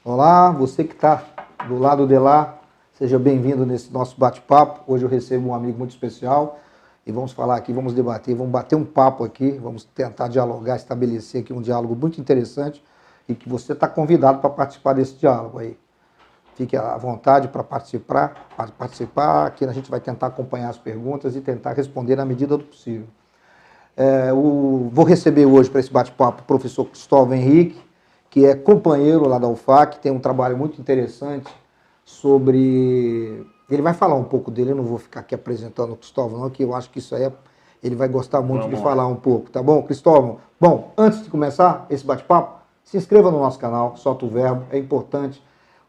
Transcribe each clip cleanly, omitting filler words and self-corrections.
Olá, você que está do lado de lá, seja bem-vindo nesse nosso bate-papo. Hoje eu recebo um amigo muito especial e vamos falar aqui, vamos debater, vamos bater um papo aqui, vamos tentar dialogar, estabelecer aqui um diálogo muito interessante e que você está convidado para participar desse diálogo aí. Fique à vontade para participar, aqui a gente vai tentar acompanhar as perguntas e tentar responder na medida do possível. Vou receber hoje para esse bate-papo o professor Cristóvão Henrique, que é companheiro lá da UFAC, tem um trabalho muito interessante sobre... Ele vai falar um pouco dele, eu não vou ficar aqui apresentando o Cristóvão não, que eu acho que isso aí ele vai gostar muito de falar um pouco, tá bom, Cristóvão? Bom, antes de começar esse bate-papo, se inscreva no nosso canal, solta o verbo, é importante,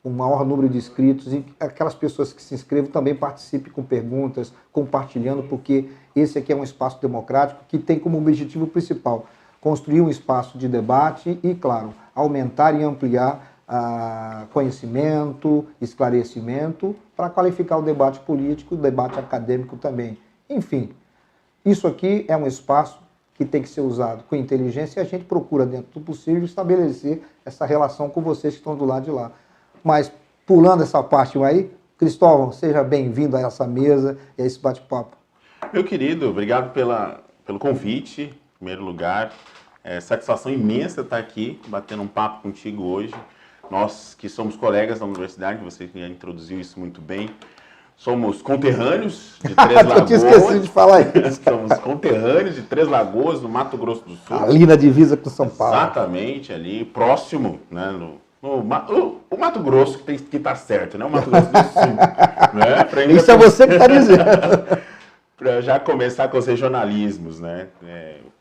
um maior número de inscritos e aquelas pessoas que se inscrevam também participem com perguntas, compartilhando, porque esse aqui é um espaço democrático que tem como objetivo principal construir um espaço de debate e, claro, aumentar e ampliar conhecimento, esclarecimento, para qualificar o debate político, o debate acadêmico também. Enfim, isso aqui é um espaço que tem que ser usado com inteligência e a gente procura, dentro do possível, estabelecer essa relação com vocês que estão do lado de lá. Mas, pulando essa parte aí, Cristóvão, seja bem-vindo a essa mesa e a esse bate-papo. Meu querido, obrigado pelo convite, em primeiro lugar. Satisfação imensa estar aqui, batendo um papo contigo hoje. Nós que somos colegas da universidade, você já introduziu isso muito bem. Somos conterrâneos de Três Lagoas. Eu tinha esquecido de falar isso. Somos conterrâneos de Três Lagoas, no Mato Grosso do Sul. Ali na divisa com São Paulo. Exatamente, ali próximo, né, o Mato Grosso que tá certo, né? O Mato Grosso do Sul. Né? Isso é você que está dizendo. Para já começar com os regionalismos, né?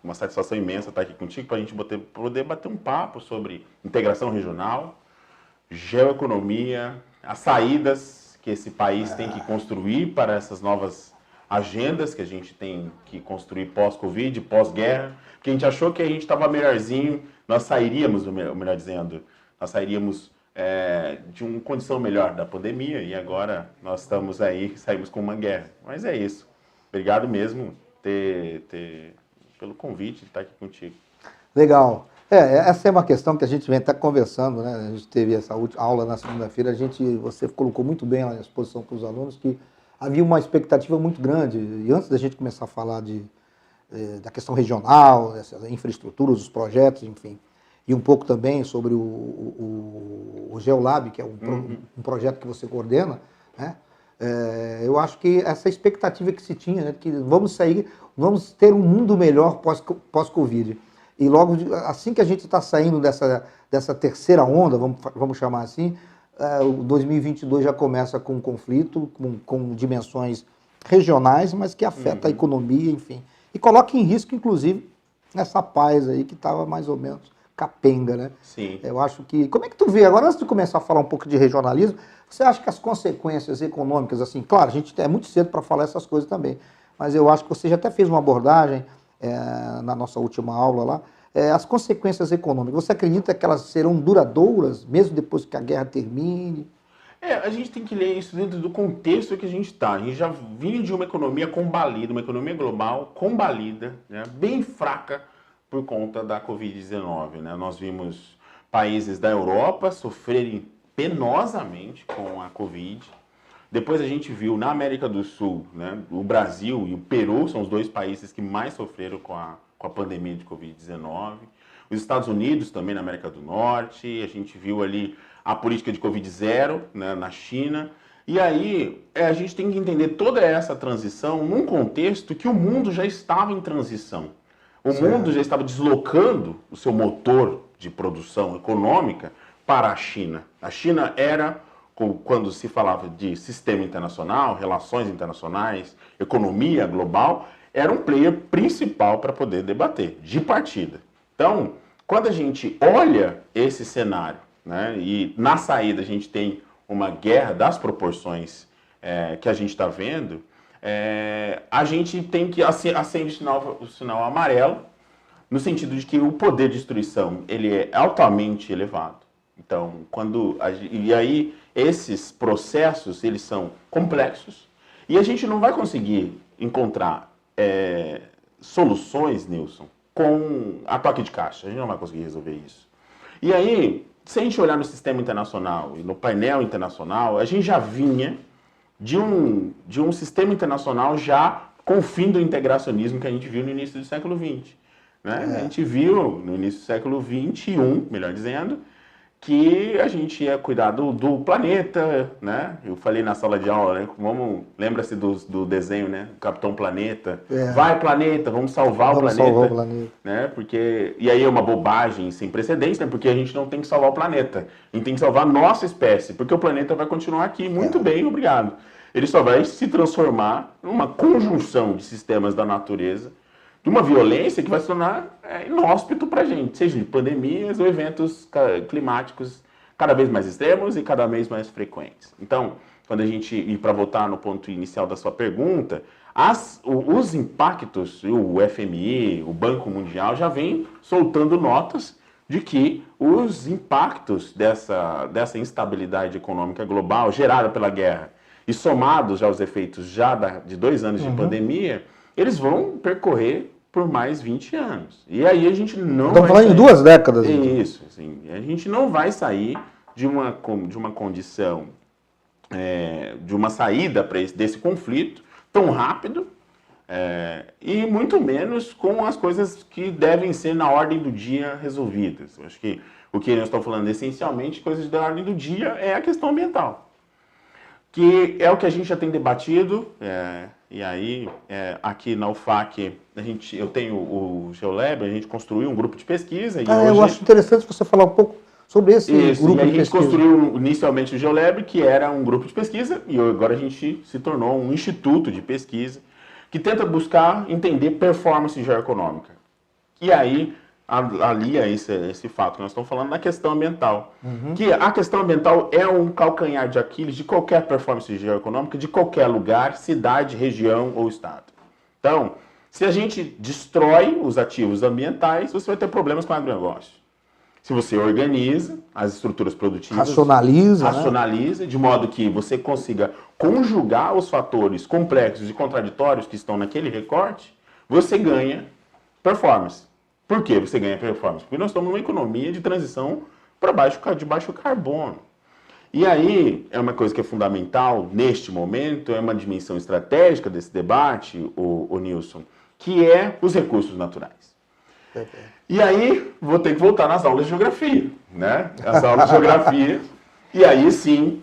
Uma satisfação imensa estar aqui contigo para a gente poder bater um papo sobre integração regional, geoeconomia, as saídas que esse país tem que construir para essas novas agendas que a gente tem que construir pós-Covid, pós-guerra, porque a gente achou que a gente estava melhorzinho, nós sairíamos, melhor dizendo, nós sairíamos de uma condição melhor da pandemia e agora nós estamos aí, saímos com uma guerra. Mas é isso. Obrigado mesmo pelo convite de estar aqui contigo. Legal. Essa é uma questão que a gente vem até conversando, né? A gente teve essa aula na segunda-feira, você colocou muito bem à exposição para os alunos que havia uma expectativa muito grande. E antes da gente começar a falar da questão regional, dessas infraestruturas, os projetos, enfim, e um pouco também sobre o Geolab, que é um projeto que você coordena, né? Eu acho que essa expectativa que se tinha, né, que vamos ter um mundo melhor pós-Covid. E logo, assim que a gente está saindo dessa terceira onda, vamos chamar assim, o 2022 já começa com um conflito, com dimensões regionais, mas que afeta a economia, enfim. E coloca em risco, inclusive, essa paz aí que estava mais ou menos capenga, né? Sim. Eu acho que... Como é que tu vê? Agora, antes de começar a falar um pouco de regionalismo, você acha que as consequências econômicas, assim, claro, a gente é muito cedo para falar essas coisas também, mas eu acho que você já até fez uma abordagem na nossa última aula lá, as consequências econômicas, você acredita que elas serão duradouras, mesmo depois que a guerra termine? A gente tem que ler isso dentro do contexto que a gente está. A gente já vinha de uma economia combalida, uma economia global combalida, né, bem fraca, por conta da Covid-19, né? Nós vimos países da Europa sofrerem penosamente com a Covid. Depois a gente viu na América do Sul, né, o Brasil e o Peru são os dois países que mais sofreram com a pandemia de Covid-19. Os Estados Unidos também na América do Norte. A gente viu ali a política de Covid-0, né, na China. E aí a gente tem que entender toda essa transição num contexto que o mundo já estava em transição. O mundo já estava deslocando o seu motor de produção econômica para a China. A China era, quando se falava de sistema internacional, relações internacionais, economia global, era um player principal para poder debater, de partida. Então, quando a gente olha esse cenário, né, e na saída a gente tem uma guerra das proporções que a gente está vendo, a gente tem que acender o sinal amarelo, no sentido de que o poder de destruição ele é altamente elevado. Então, e aí esses processos eles são complexos e a gente não vai conseguir encontrar soluções, Nilson, com a toque de caixa. A gente não vai conseguir resolver isso. E aí se a gente olhar no sistema internacional e no painel internacional, a gente já vinha de um sistema internacional já com o fim do integracionismo que a gente viu no início do século XX. Né? A gente viu no início do século XXI, melhor dizendo, que a gente ia cuidar do planeta, né? Eu falei na sala de aula, né? Lembra-se do desenho, né? Capitão Planeta. Vai, planeta, vamos salvar o planeta. Salvar o planeta. Né? E aí é uma bobagem sem precedentes, né? Porque a gente não tem que salvar o planeta. A gente tem que salvar a nossa espécie, porque o planeta vai continuar aqui. Muito bem, obrigado. Ele só vai se transformar numa conjunção de sistemas da natureza, de uma violência que vai se tornar inóspito para a gente, seja de pandemias ou eventos climáticos cada vez mais extremos e cada vez mais frequentes. Então, quando a gente, e para voltar no ponto inicial da sua pergunta, os impactos, o FMI, o Banco Mundial já vem soltando notas de que os impactos dessa instabilidade econômica global gerada pela guerra e somados aos efeitos de 2 anos de pandemia, eles vão percorrer por mais 20 anos. E aí a gente não Estamos falando em 2 décadas. Isso, assim, a gente não vai sair de uma condição, de uma saída desse conflito tão rápido, e muito menos com as coisas que devem ser na ordem do dia resolvidas. Eu acho que o que nós estamos falando essencialmente, coisas da ordem do dia, é a questão ambiental, que é o que a gente já tem debatido, e aí aqui na UFAC eu tenho o GeoLab, a gente construiu um grupo de pesquisa. E hoje... Eu acho interessante você falar um pouco sobre esse grupo de pesquisa. A gente construiu inicialmente o GeoLab, que era um grupo de pesquisa, e agora a gente se tornou um instituto de pesquisa que tenta buscar entender performance geoeconômica. E aí alia esse fato que nós estamos falando na questão ambiental. Que a questão ambiental é um calcanhar de Aquiles de qualquer performance geoeconômica, de qualquer lugar, cidade, região ou estado. Então, se a gente destrói os ativos ambientais, você vai ter problemas com o agronegócio. Se você organiza as estruturas produtivas, racionaliza, de modo que você consiga conjugar os fatores complexos e contraditórios que estão naquele recorte, você ganha performance. Por que você ganha performance? Porque nós estamos numa economia de transição de baixo carbono. E aí, é uma coisa que é fundamental neste momento, é uma dimensão estratégica desse debate, o Nilson, que é os recursos naturais. E aí, vou ter que voltar nas aulas de geografia, né? As aulas de geografia. E aí, sim,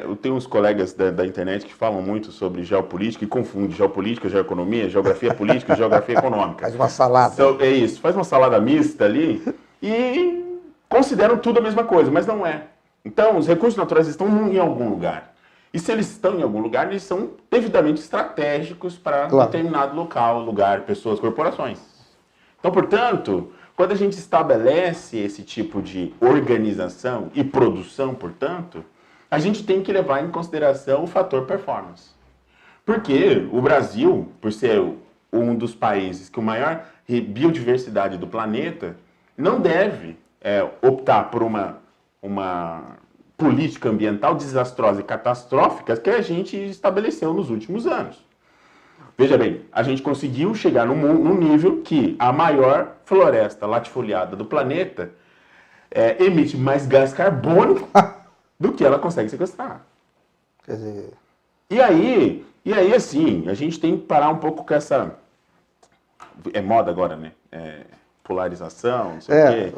eu tenho uns colegas da internet que falam muito sobre geopolítica e confundem geopolítica, geoeconomia, geografia política e geografia econômica. Faz uma salada. Então, é isso, faz uma salada mista ali e consideram tudo a mesma coisa, mas não é. Então, os recursos naturais estão em algum lugar. E se eles estão em algum lugar, eles são devidamente estratégicos para determinado local, lugar, pessoas, corporações. Então, portanto, quando a gente estabelece esse tipo de organização e produção, portanto, a gente tem que levar em consideração o fator performance. Porque o Brasil, por ser um dos países com maior biodiversidade do planeta, não deve optar por uma política ambiental desastrosa e catastrófica que a gente estabeleceu nos últimos anos. Veja bem, a gente conseguiu chegar num nível que a maior floresta latifoliada do planeta emite mais gás carbônico do que ela consegue sequestrar. Quer dizer... E aí, assim, a gente tem que parar um pouco com essa... É moda agora, né? Polarização, não sei o quê.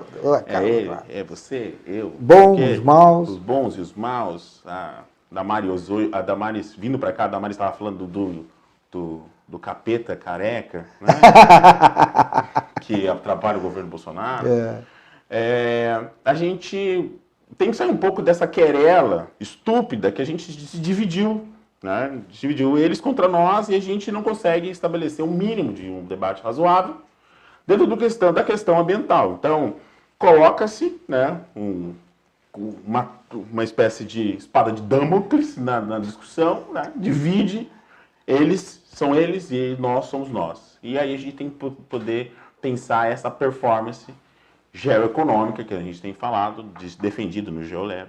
Ele, você, eu. Bons, maus. Os bons e os maus. A Damares vindo pra cá, a Damares estava falando do capeta careca, né? Que atrapalha o governo Bolsonaro. A gente tem que sair um pouco dessa querela estúpida que a gente se dividiu, né? Dividiu eles contra nós e a gente não consegue estabelecer um mínimo de um debate razoável dentro da questão ambiental. Então, coloca-se, né, uma espécie de espada de Damocles na discussão, né? Divide, eles são eles e nós somos nós. E aí a gente tem que poder pensar essa performance geoeconômica que a gente tem falado, defendido no GeoLab,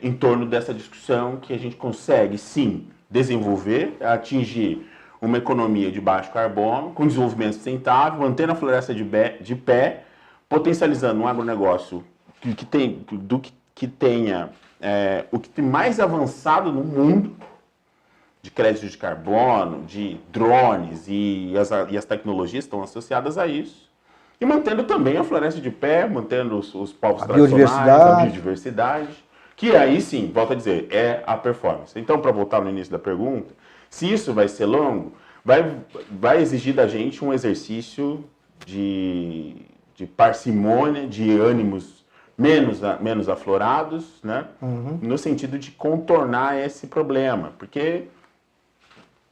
em torno dessa discussão que a gente consegue, sim, desenvolver, atingir uma economia de baixo carbono, com desenvolvimento sustentável, mantendo a floresta de pé, potencializando um agronegócio que tenha o que tem mais avançado no mundo de crédito de carbono, de drones e as tecnologias estão associadas a isso. E mantendo também a floresta de pé, mantendo os povos tradicionais, a biodiversidade, que aí sim, volto a dizer, é a performance. Então, para voltar no início da pergunta, se isso vai ser longo, vai exigir da gente um exercício de parcimônia, de ânimos menos aflorados, né? No sentido de contornar esse problema, porque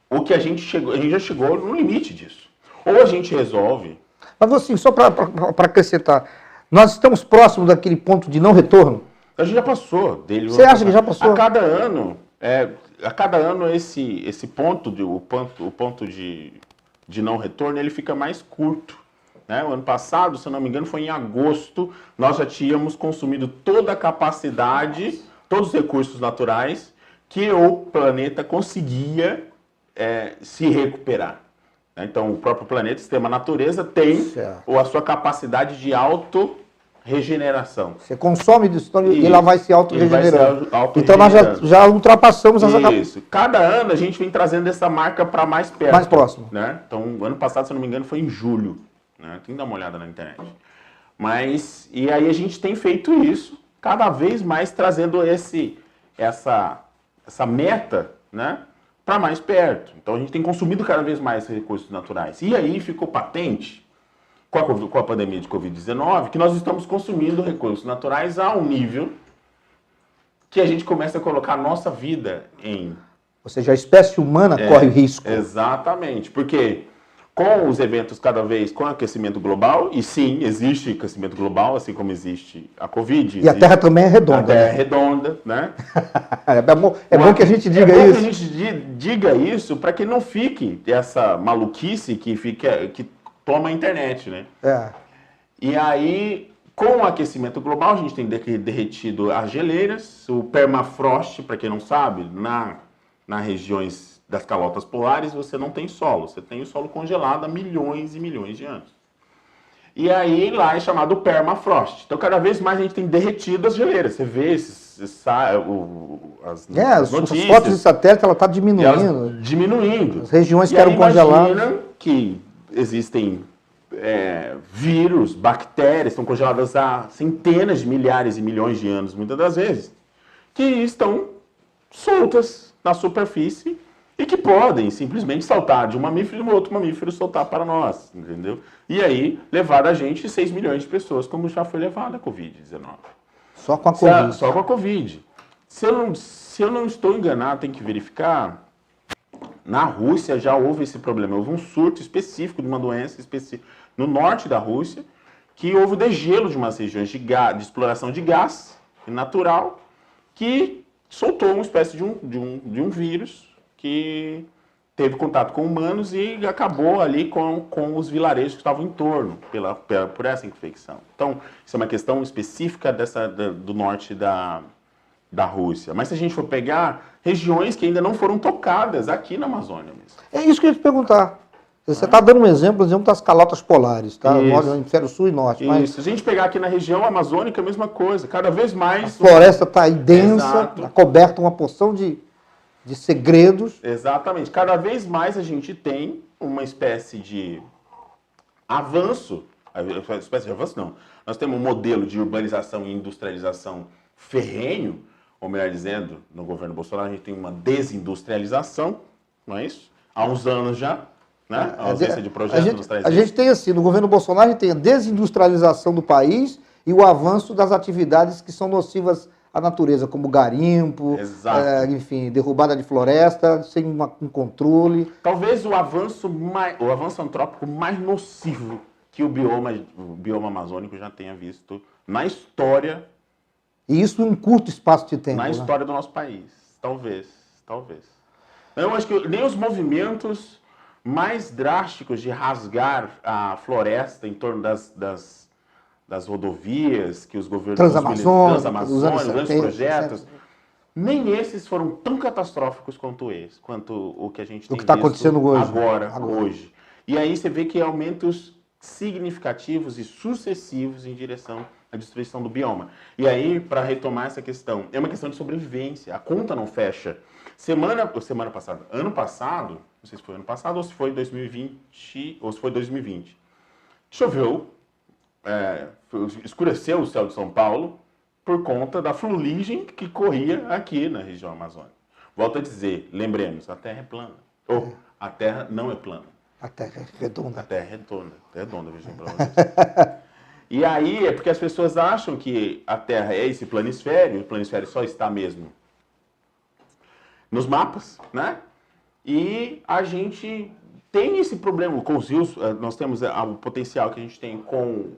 o que a gente já chegou no limite disso. Ou a gente resolve... Mas assim, só para acrescentar, nós estamos próximos daquele ponto de não retorno? A gente já passou dele. Você acha que já passou? A cada ano esse ponto, o ponto de não retorno, ele fica mais curto. Né? O ano passado, se eu não me engano, foi em agosto, nós já tínhamos consumido toda a capacidade, todos os recursos naturais que o planeta conseguia se recuperar. Então, o próprio planeta, o sistema natureza, tem a sua capacidade de auto-regeneração. Você consome disso, e ela vai se auto-regenerando. Então, nós já ultrapassamos essa capacidade. Isso. Cada ano, a gente vem trazendo essa marca para mais perto. Mais próximo. Né? Então, ano passado, se eu não me engano, foi em julho. Né? Tem que dar uma olhada na internet. E aí a gente tem feito isso, cada vez mais trazendo essa meta, né? Para mais perto. Então a gente tem consumido cada vez mais recursos naturais. E aí ficou patente, com a pandemia de Covid-19, que nós estamos consumindo recursos naturais a um nível que a gente começa a colocar a nossa vida em... Ou seja, a espécie humana corre risco. Exatamente, porque com os eventos cada vez com aquecimento global, e sim, existe aquecimento global, assim como existe a Covid. E a Terra também é redonda. A Terra é redonda, né? É bom que a gente diga isso. É bom que a gente diga isso para que não fique essa maluquice que toma a internet, né? E aí, com o aquecimento global, a gente tem derretido as geleiras, o permafrost, para quem não sabe, nas regiões das calotas polares, você não tem solo. Você tem o solo congelado há milhões e milhões de anos. E aí, lá é chamado permafrost. Então, cada vez mais a gente tem derretido as geleiras. Você vê as notícias. As fotos de satélite, ela está diminuindo. Diminuindo. As regiões que eram congeladas. Imagina que existem vírus, bactérias, estão congeladas há centenas de milhares e milhões de anos, muitas das vezes, que estão soltas na superfície e que podem simplesmente saltar de um mamífero e um outro mamífero soltar para nós, entendeu? E aí levar a gente 6 milhões de pessoas, como já foi levada a Covid-19. Só com a Covid. Só com a Covid. Se eu não estou enganado, tem que verificar, na Rússia já houve esse problema. Houve um surto específico de uma doença específica no norte da Rússia, que houve degelo de umas regiões de exploração de gás natural, que soltou uma espécie de um vírus que teve contato com humanos e acabou ali com os vilarejos que estavam em torno por essa infecção. Então, isso é uma questão específica do norte da Rússia. Mas se a gente for pegar regiões que ainda não foram tocadas aqui na Amazônia mesmo. É isso que eu ia te perguntar. Você está dando um exemplo das calotas polares, tá? No hemisfério sul e norte. Isso. Se a gente pegar aqui na região amazônica, a mesma coisa. Cada vez mais... A floresta está aí densa, tá coberta uma porção de segredos. Exatamente. Cada vez mais a gente tem uma espécie de avanço. Espécie de avanço, não. Nós temos um modelo de urbanização e industrialização ferrenho, ou melhor dizendo, no governo Bolsonaro a gente tem uma desindustrialização, não é isso? Há uns anos já, né? A ausência de projetos a gente tem assim, no governo Bolsonaro a gente tem a desindustrialização do país e o avanço das atividades que são nocivas à natureza, como garimpo, enfim, derrubada de floresta, sem um controle. Talvez o avanço antrópico mais nocivo que o bioma amazônico já tenha visto na história. E isso em um curto espaço de tempo. Na história do nosso país. Talvez. Eu acho que nem os movimentos mais drásticos de rasgar a floresta em torno das rodovias que os governos transamazônicos, grandes projetos, nem esses foram tão catastróficos quanto o que a gente tem que está acontecendo hoje. E aí você vê que aumentos significativos e sucessivos em direção a destruição do bioma. E aí, para retomar essa questão, é uma questão de sobrevivência. A conta não fecha. Ano passado, não sei se foi ano passado ou se foi 2020, ou se foi 2020, choveu, escureceu o céu de São Paulo por conta da fuligem que corria aqui na região amazônica. Volto a dizer, lembremos, a Terra é plana. Ou a Terra não é plana. A Terra é redonda. A Terra é redonda, vejam para vocês. E aí é porque as pessoas acham que a Terra é esse planisfério, o planisfério só está mesmo nos mapas, né? E a gente tem esse problema com os rios, nós temos o potencial que a gente tem com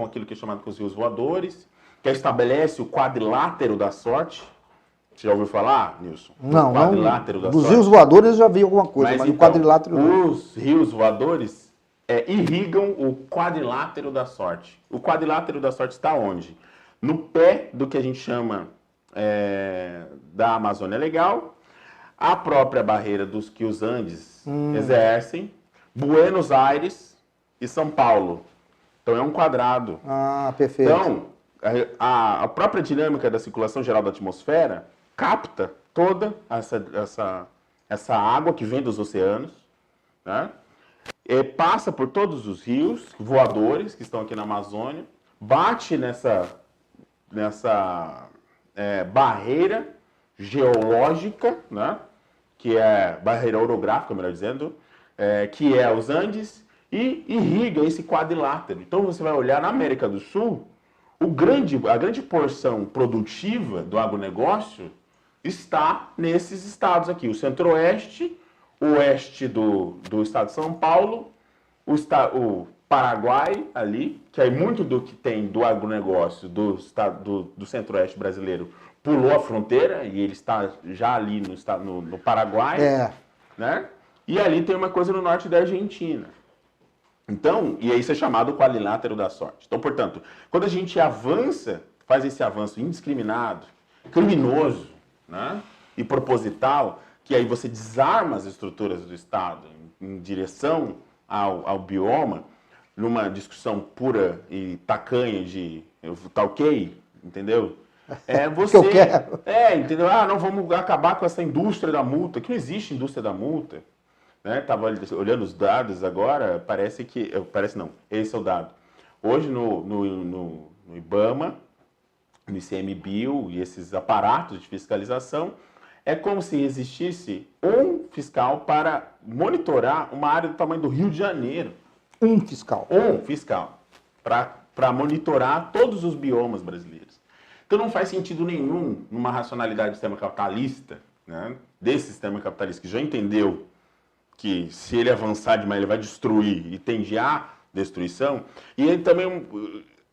aquilo que é chamado com os rios voadores, que estabelece o quadrilátero da sorte. Você já ouviu falar, Nilson? Não, quadrilátero não. Dos rios voadores eu já vi alguma coisa, mas então, o quadrilátero não. Os rios voadores irrigam o quadrilátero da sorte. O quadrilátero da sorte está onde? No pé do que a gente chama da Amazônia Legal, a própria barreira dos que os Andes exercem, Buenos Aires e São Paulo. Então é um quadrado. Ah, perfeito. Então, a própria dinâmica da circulação geral da atmosfera capta toda essa água que vem dos oceanos, né? Passa por todos os rios voadores que estão aqui na Amazônia, bate nessa barreira geológica, né? Que é barreira orográfica, melhor dizendo, que é os Andes, e irriga esse quadrilátero. Então você vai olhar na América do Sul, a grande porção produtiva do agronegócio está nesses estados aqui, o centro-oeste, o oeste do estado de São Paulo, o Paraguai ali, que é muito do que tem do agronegócio do centro-oeste brasileiro pulou a fronteira e ele está já ali no Paraguai, né? E ali tem uma coisa no norte da Argentina. Então, e isso é chamado quadrilátero da sorte. Então, portanto, quando a gente avança, faz esse avanço indiscriminado, criminoso, né? E proposital, que aí você desarma as estruturas do Estado em direção ao bioma, numa discussão pura e tacanha de tá ok, entendeu? Que eu quero. Entendeu? Não, vamos acabar com essa indústria da multa, que não existe indústria da multa. Né? Tava olhando os dados agora, parece não, esse é o dado. Hoje no IBAMA, no ICMBio e esses aparatos de fiscalização, é como se existisse um fiscal para monitorar uma área do tamanho do Rio de Janeiro. Um fiscal. Um fiscal. Para monitorar todos os biomas brasileiros. Então não faz sentido nenhum numa racionalidade do sistema capitalista, né? Desse sistema capitalista que já entendeu que se ele avançar demais ele vai destruir e tende à destruição, e ele também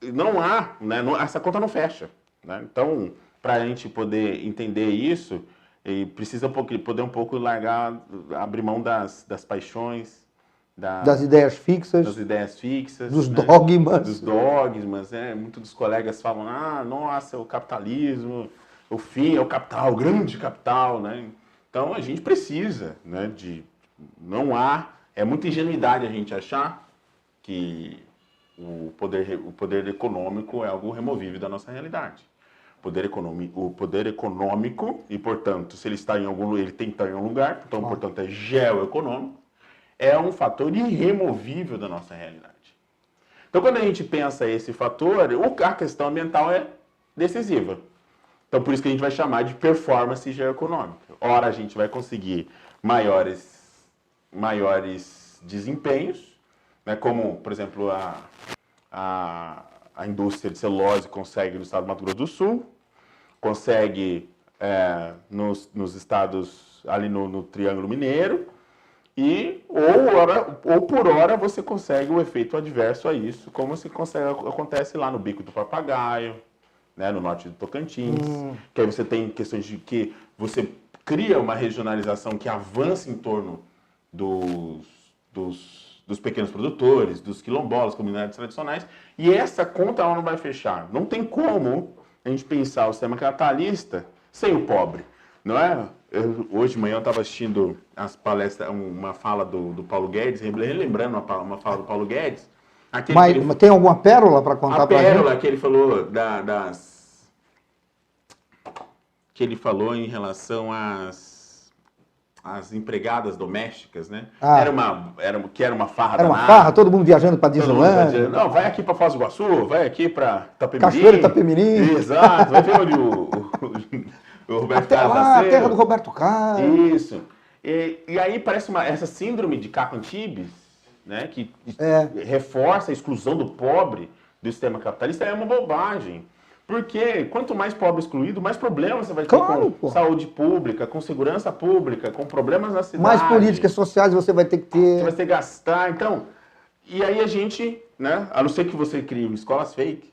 não há, né? Essa conta não fecha. Né? Então, para a gente poder entender isso, precisa poder um pouco abrir mão das paixões, das ideias fixas, dos né? dogmas. Dos dogmas, Muitos dos colegas falam, nossa, o capitalismo, o fim é o capital, o grande capital, né? Então a gente precisa, né, é muita ingenuidade a gente achar que o poder econômico é algo removível da nossa realidade. O poder econômico, e portanto, se ele está em algum lugar, ele tem que estar em um lugar, então, portanto, é geoeconômico, é um fator irremovível da nossa realidade. Então, quando a gente pensa esse fator, a questão ambiental é decisiva. Então, por isso que a gente vai chamar de performance geoeconômica. Ora, a gente vai conseguir maiores desempenhos, né, como, por exemplo, a indústria de celulose consegue no estado do Mato Grosso do Sul, consegue nos estados ali no Triângulo Mineiro, ou por hora você consegue o efeito adverso a isso, como acontece lá no Bico do Papagaio, né, no norte do Tocantins, que aí você tem questões de que você cria uma regionalização que avança em torno dos pequenos produtores, dos quilombolas, comunidades tradicionais, e essa conta ela não vai fechar. Não tem como a gente pensar o sistema capitalista sem o pobre, não é? Hoje de manhã eu estava assistindo as palestras, uma fala do Paulo Guedes, relembrando uma fala do Paulo Guedes, Mas tem alguma pérola para contar para a gente? A pérola que ele falou que ele falou em relação às empregadas domésticas, né? Era uma farra Era uma danada. farra, todo mundo viajando para Disneyland. Não, vai aqui para Foz do Iguaçu, vai aqui para Itapemirim. Cachoeira Itapemirim. Exato, vai ver onde o Roberto Carlos a nasceu. terra do Roberto Carlos. Isso. E aí parece essa síndrome de Caco Antibes, né, que reforça a exclusão do pobre do sistema capitalista, é uma bobagem. Porque quanto mais pobre excluído, mais problemas você vai ter com saúde pública, com segurança pública, com problemas na cidade. Mais políticas sociais você vai ter que ter. Você vai ter que gastar. Então, e aí a gente, né, a não ser que você crie escolas fake.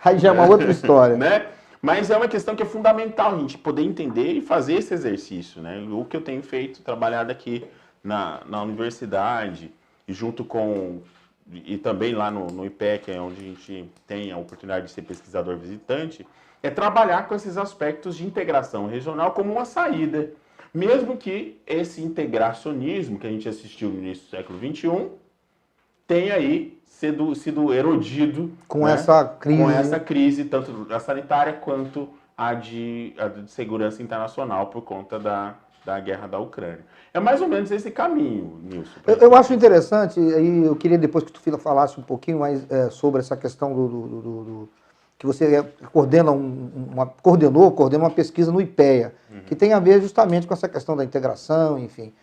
Aí já é uma outra história. Né? Mas é uma questão que é fundamental a gente poder entender e fazer esse exercício, né? O que eu tenho feito, trabalhado aqui na universidade e junto com... E também lá no IPEC, onde a gente tem a oportunidade de ser pesquisador visitante, é trabalhar com esses aspectos de integração regional como uma saída. Mesmo que esse integracionismo que a gente assistiu no início do século XXI tenha aí sido erodido com essa crise, tanto a sanitária quanto a de segurança internacional por conta da guerra da Ucrânia. É mais ou menos esse caminho, Nilson. Eu acho interessante, aí eu queria depois que tu falasse um pouquinho mais sobre essa questão que você coordena uma pesquisa no IPEA, que tem a ver justamente com essa questão da integração, enfim.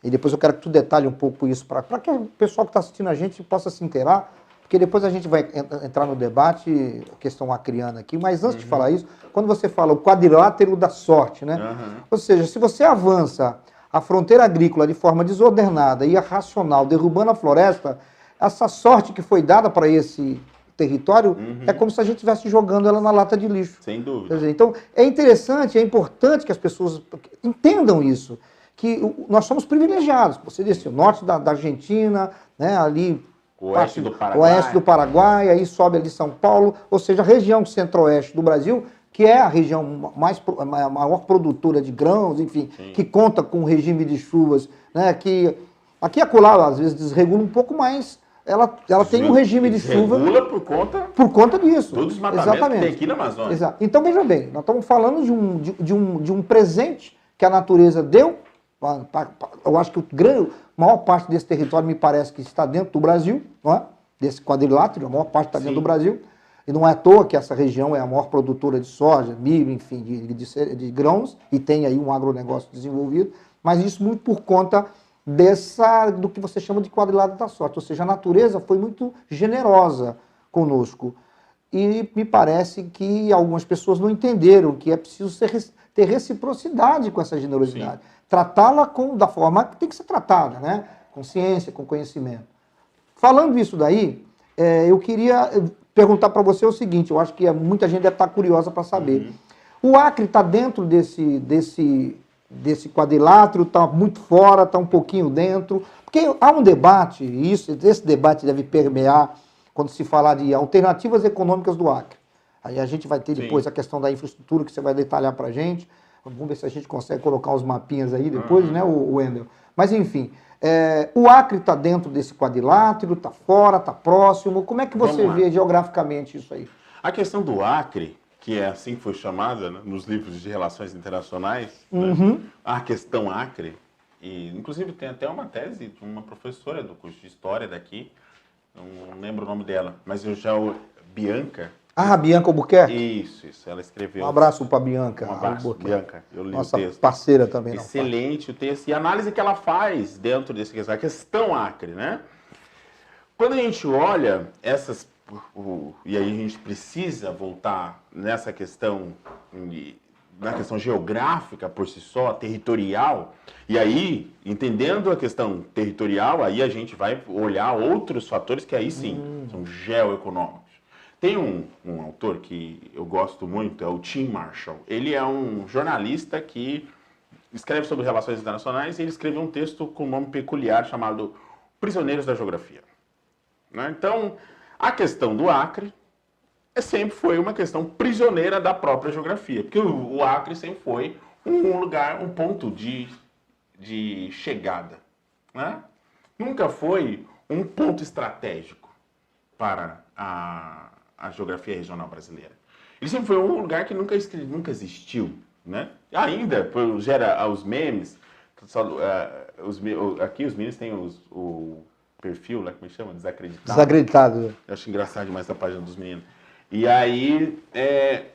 E depois eu quero que tu detalhe um pouco isso, para que o pessoal que está assistindo a gente possa se inteirar, porque depois a gente vai entrar no debate, questão acriana aqui, mas antes de falar isso, quando você fala o quadrilátero da sorte, né? Ou seja, se você avança a fronteira agrícola de forma desordenada e irracional, derrubando a floresta, essa sorte que foi dada para esse território é como se a gente estivesse jogando ela na lata de lixo. Sem dúvida. Quer dizer, então, é interessante, é importante que as pessoas entendam isso, que nós somos privilegiados. Você disse, o norte da Argentina, né, ali... Oeste do Paraguai, aí sobe ali São Paulo, ou seja, a região centro-oeste do Brasil, que é a região a maior produtora de grãos, enfim, que conta com um regime de chuvas, né, que aqui e acolá, às vezes, desregula um pouco, mas ela tem um regime de chuva... Regula por conta disso. Todos os desmatamentos que tem aqui na Amazônia. Exato. Então, veja bem, nós estamos falando de um presente que a natureza deu. Eu acho que a maior parte desse território me parece que está dentro do Brasil, não é? Desse quadrilátero, a maior parte está dentro do Brasil. E não é à toa que essa região é a maior produtora de soja, milho, enfim, de grãos, e tem aí um agronegócio desenvolvido, mas isso muito por conta do que você chama de quadrilátero da sorte. Ou seja, a natureza foi muito generosa conosco. E me parece que algumas pessoas não entenderam que é preciso ter reciprocidade com essa generosidade. Tratá-la da forma que tem que ser tratada, né? Com ciência, com conhecimento. Falando isso daí, eu queria perguntar para você o seguinte, eu acho que muita gente deve estar curiosa para saber. O Acre está dentro desse quadrilátero, está muito fora, está um pouquinho dentro, porque há um debate, e esse debate deve permear quando se falar de alternativas econômicas do Acre. Aí a gente vai ter depois a questão da infraestrutura que você vai detalhar para a gente. Vamos ver se a gente consegue colocar os mapinhas aí depois, né, o Wendel? Mas, enfim, o Acre está dentro desse quadrilátero, está fora, está próximo. Como é que você vê geograficamente isso aí? A questão do Acre, que é assim que foi chamada, né, nos livros de relações internacionais, né, a questão Acre, e inclusive tem até uma tese de uma professora do curso de História daqui, não lembro o nome dela, mas Bianca. Ah, Bianca Albuquerque? Isso, ela escreveu. Um abraço para Bianca. Um abraço, Bianca, eu li Nossa o texto. Parceira também. Excelente o texto e a análise que ela faz dentro desse questão, a questão Acre, né? Quando a gente olha e aí a gente precisa voltar nessa questão, na questão geográfica por si só, territorial, e aí, entendendo a questão territorial, aí a gente vai olhar outros fatores que aí sim, são geoeconômicos. Tem um autor que eu gosto muito, é o Tim Marshall. Ele é um jornalista que escreve sobre relações internacionais e ele escreveu um texto com um nome peculiar chamado Prisioneiros da Geografia. Né? Então, a questão do Acre sempre foi uma questão prisioneira da própria geografia, porque o Acre sempre foi um lugar, um ponto de chegada. Né? Nunca foi um ponto estratégico para a geografia regional brasileira. Ele sempre foi um lugar que nunca existiu, né? Ainda gera os memes, aqui os meninos têm o perfil, lá, como chama? Desacreditado. Desacreditado. Eu acho engraçado demais essa página dos meninos. E aí,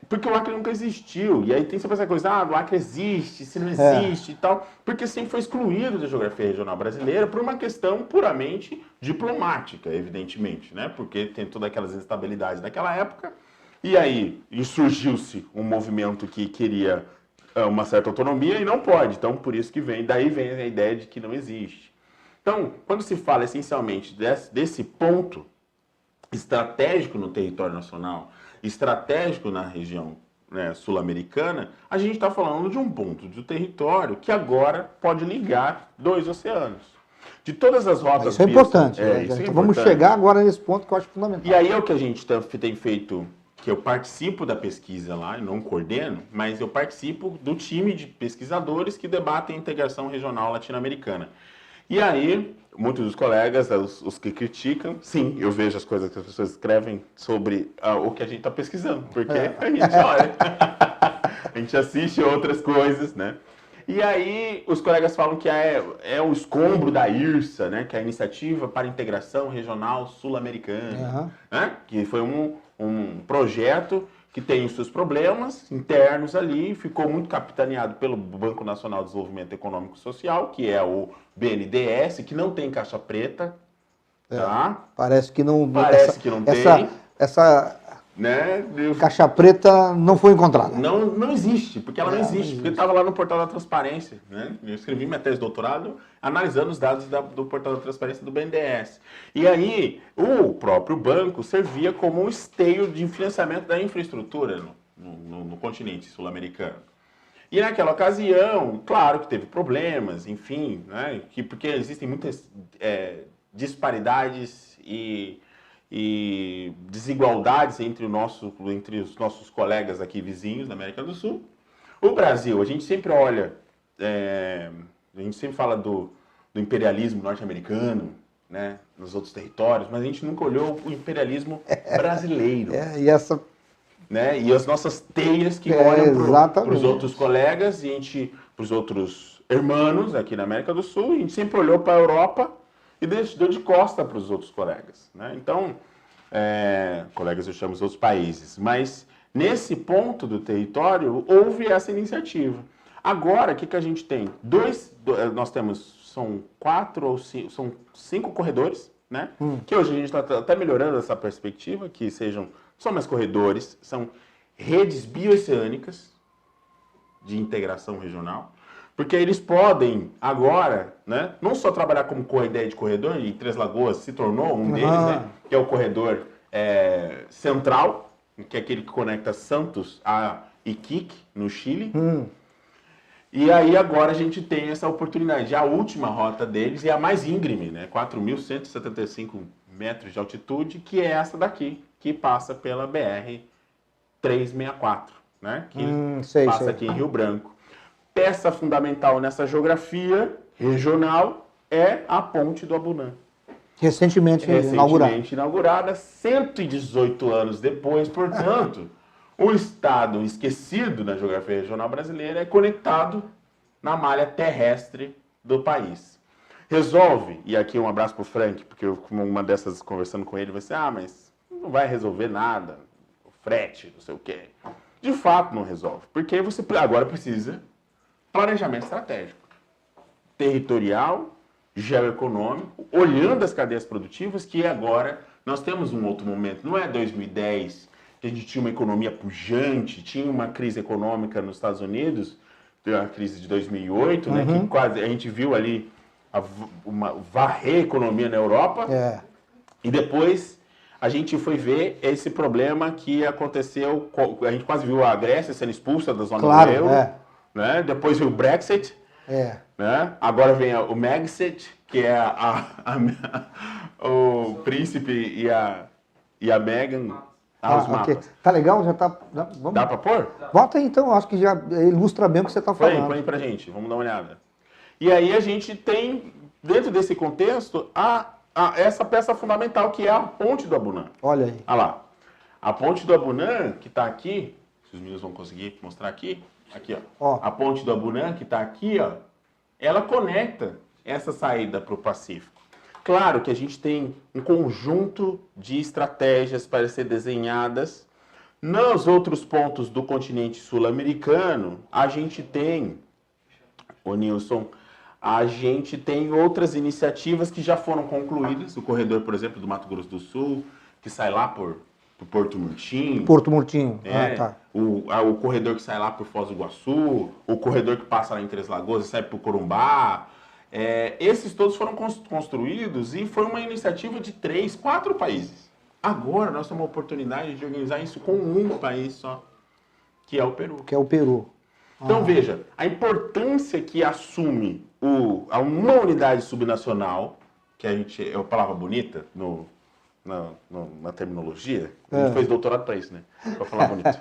porque o Acre nunca existiu. E aí tem sempre essa coisa, o Acre existe, se não existe e tal. Porque sempre foi excluído da geografia regional brasileira por uma questão puramente diplomática, evidentemente, né? Porque tem todas aquelas instabilidades naquela época. E aí surgiu-se um movimento que queria uma certa autonomia e não pode. Então, por isso que daí vem a ideia de que não existe. Então, quando se fala essencialmente desse ponto estratégico no território nacional, estratégico na região, né, sul-americana, a gente está falando de um ponto do território que agora pode ligar 2 oceanos. De todas as rotas... Isso é importante. Isso é então importante. Vamos chegar agora nesse ponto que eu acho fundamental. E aí é o que a gente tem feito, que eu participo da pesquisa lá, e não coordeno, mas eu participo do time de pesquisadores que debatem a integração regional latino-americana. E aí, muitos dos colegas, os que criticam, sim, eu vejo as coisas que as pessoas escrevem sobre o que a gente está pesquisando, porque a gente olha, a gente assiste outras coisas, né? E aí, os colegas falam que é o escombro da IRSA, né? Que é a Iniciativa para a Integração Regional Sul-Americana, né? Que foi um projeto que tem os seus problemas internos ali, ficou muito capitaneado pelo Banco Nacional de Desenvolvimento Econômico e Social, que é o BNDES, que não tem caixa preta, tá? Parece que não tem. Essa né? caixa preta não foi encontrada. Não existe, porque ela não existe, porque estava lá no portal da transparência, né? Eu escrevi minha tese de doutorado analisando os dados do portal da transparência do BNDES. E aí, o próprio banco servia como um esteio de financiamento da infraestrutura no continente sul-americano. E naquela ocasião, claro que teve problemas, enfim, né? Porque existem muitas disparidades e desigualdades entre os nossos colegas aqui vizinhos da América do Sul. O Brasil, a gente sempre olha, a gente sempre fala do imperialismo norte-americano, né, nos outros territórios, mas a gente nunca olhou o imperialismo brasileiro. Né, e as nossas teias que olham para os outros colegas, para os outros irmãos aqui na América do Sul, a gente sempre olhou para a Europa e deu de costa para os outros colegas, né? Então, colegas eu chamo os outros países, mas nesse ponto do território houve essa iniciativa. Agora, o que a gente tem? Nós temos, são 5 corredores, né? Que hoje a gente está até melhorando essa perspectiva, que são mais corredores, são redes bioceânicas de integração regional, porque eles podem agora, né, não só trabalhar como ideia de corredor, e Três Lagoas se tornou um deles, né, que é o corredor central, que é aquele que conecta Santos a Iquique, no Chile. E aí agora a gente tem essa oportunidade. A última rota deles é a mais íngreme, né, 4.175 metros de altitude, que é essa daqui, que passa pela BR-364, né, que passa aqui em Rio Branco. Peça fundamental nessa geografia regional é a Ponte do Abunã. Recentemente inaugurada, 118 anos depois, portanto, o estado esquecido na geografia regional brasileira é conectado na malha terrestre do país. Resolve, e aqui um abraço para o Frank, porque eu, uma dessas, conversando com ele, vai ser, mas não vai resolver nada, o frete, não sei o quê. De fato não resolve, porque você agora precisa planejamento estratégico, territorial, geoeconômico, olhando as cadeias produtivas, que agora nós temos um outro momento. Não é 2010, que a gente tinha uma economia pujante, tinha uma crise econômica nos Estados Unidos, a crise de 2008, né, que quase a gente viu ali varrer a economia na Europa, e depois a gente foi ver esse problema que aconteceu, a gente quase viu a Grécia sendo expulsa da zona do euro, né? Depois veio o Brexit, né? Agora vem o Megxit, que é o príncipe e a Meghan, os mapas. Tá legal? Já tá... Vamos... Dá para pôr? Bota aí então, acho que já ilustra bem o que você está falando. Põe pra gente, vamos dar uma olhada. E aí a gente tem, dentro desse contexto, a essa peça fundamental que é a ponte do Abunã. Olha aí. Olha lá. A ponte do Abunã, que está aqui, se os meninos vão conseguir mostrar aqui, ó. A ponte do Abunã, que está aqui, ó, ela conecta essa saída para o Pacífico. Claro que a gente tem um conjunto de estratégias para ser desenhadas. Nos outros pontos do continente sul-americano, a gente tem, ô Nilson, a gente tem outras iniciativas que já foram concluídas. O corredor, por exemplo, do Mato Grosso do Sul, que sai lá por Porto Murtinho. Porto Murtinho, tá. O corredor que sai lá por Foz do Iguaçu, o corredor que passa lá em Três Lagoas e sai por Corumbá. Esses todos foram construídos e foi uma iniciativa de 3, 4 países. Agora nós temos a oportunidade de organizar isso com um país só, que é o Peru. Então veja, a importância que assume uma unidade subnacional, que é uma palavra bonita na terminologia, a gente fez doutorado para isso, né? Para falar bonito.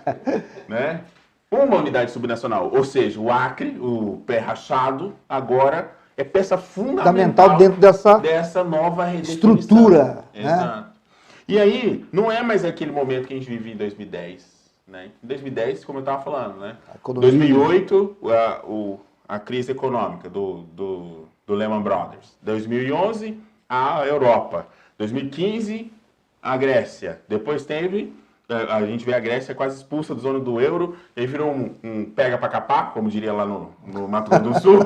Né? Uma unidade subnacional, ou seja, o Acre, o pé rachado, agora é peça fundamental dentro dessa nova estrutura. Exato. Né? E aí, não é mais aquele momento que a gente vivia em 2010. Né? Em 2010, como eu estava falando, né? 2008, a crise econômica do Lehman Brothers. 2011, a Europa. 2015, a Grécia. Depois a gente vê a Grécia quase expulsa da zona do euro, e aí virou um pega para capar, como diria lá no Mato Grosso do Sul,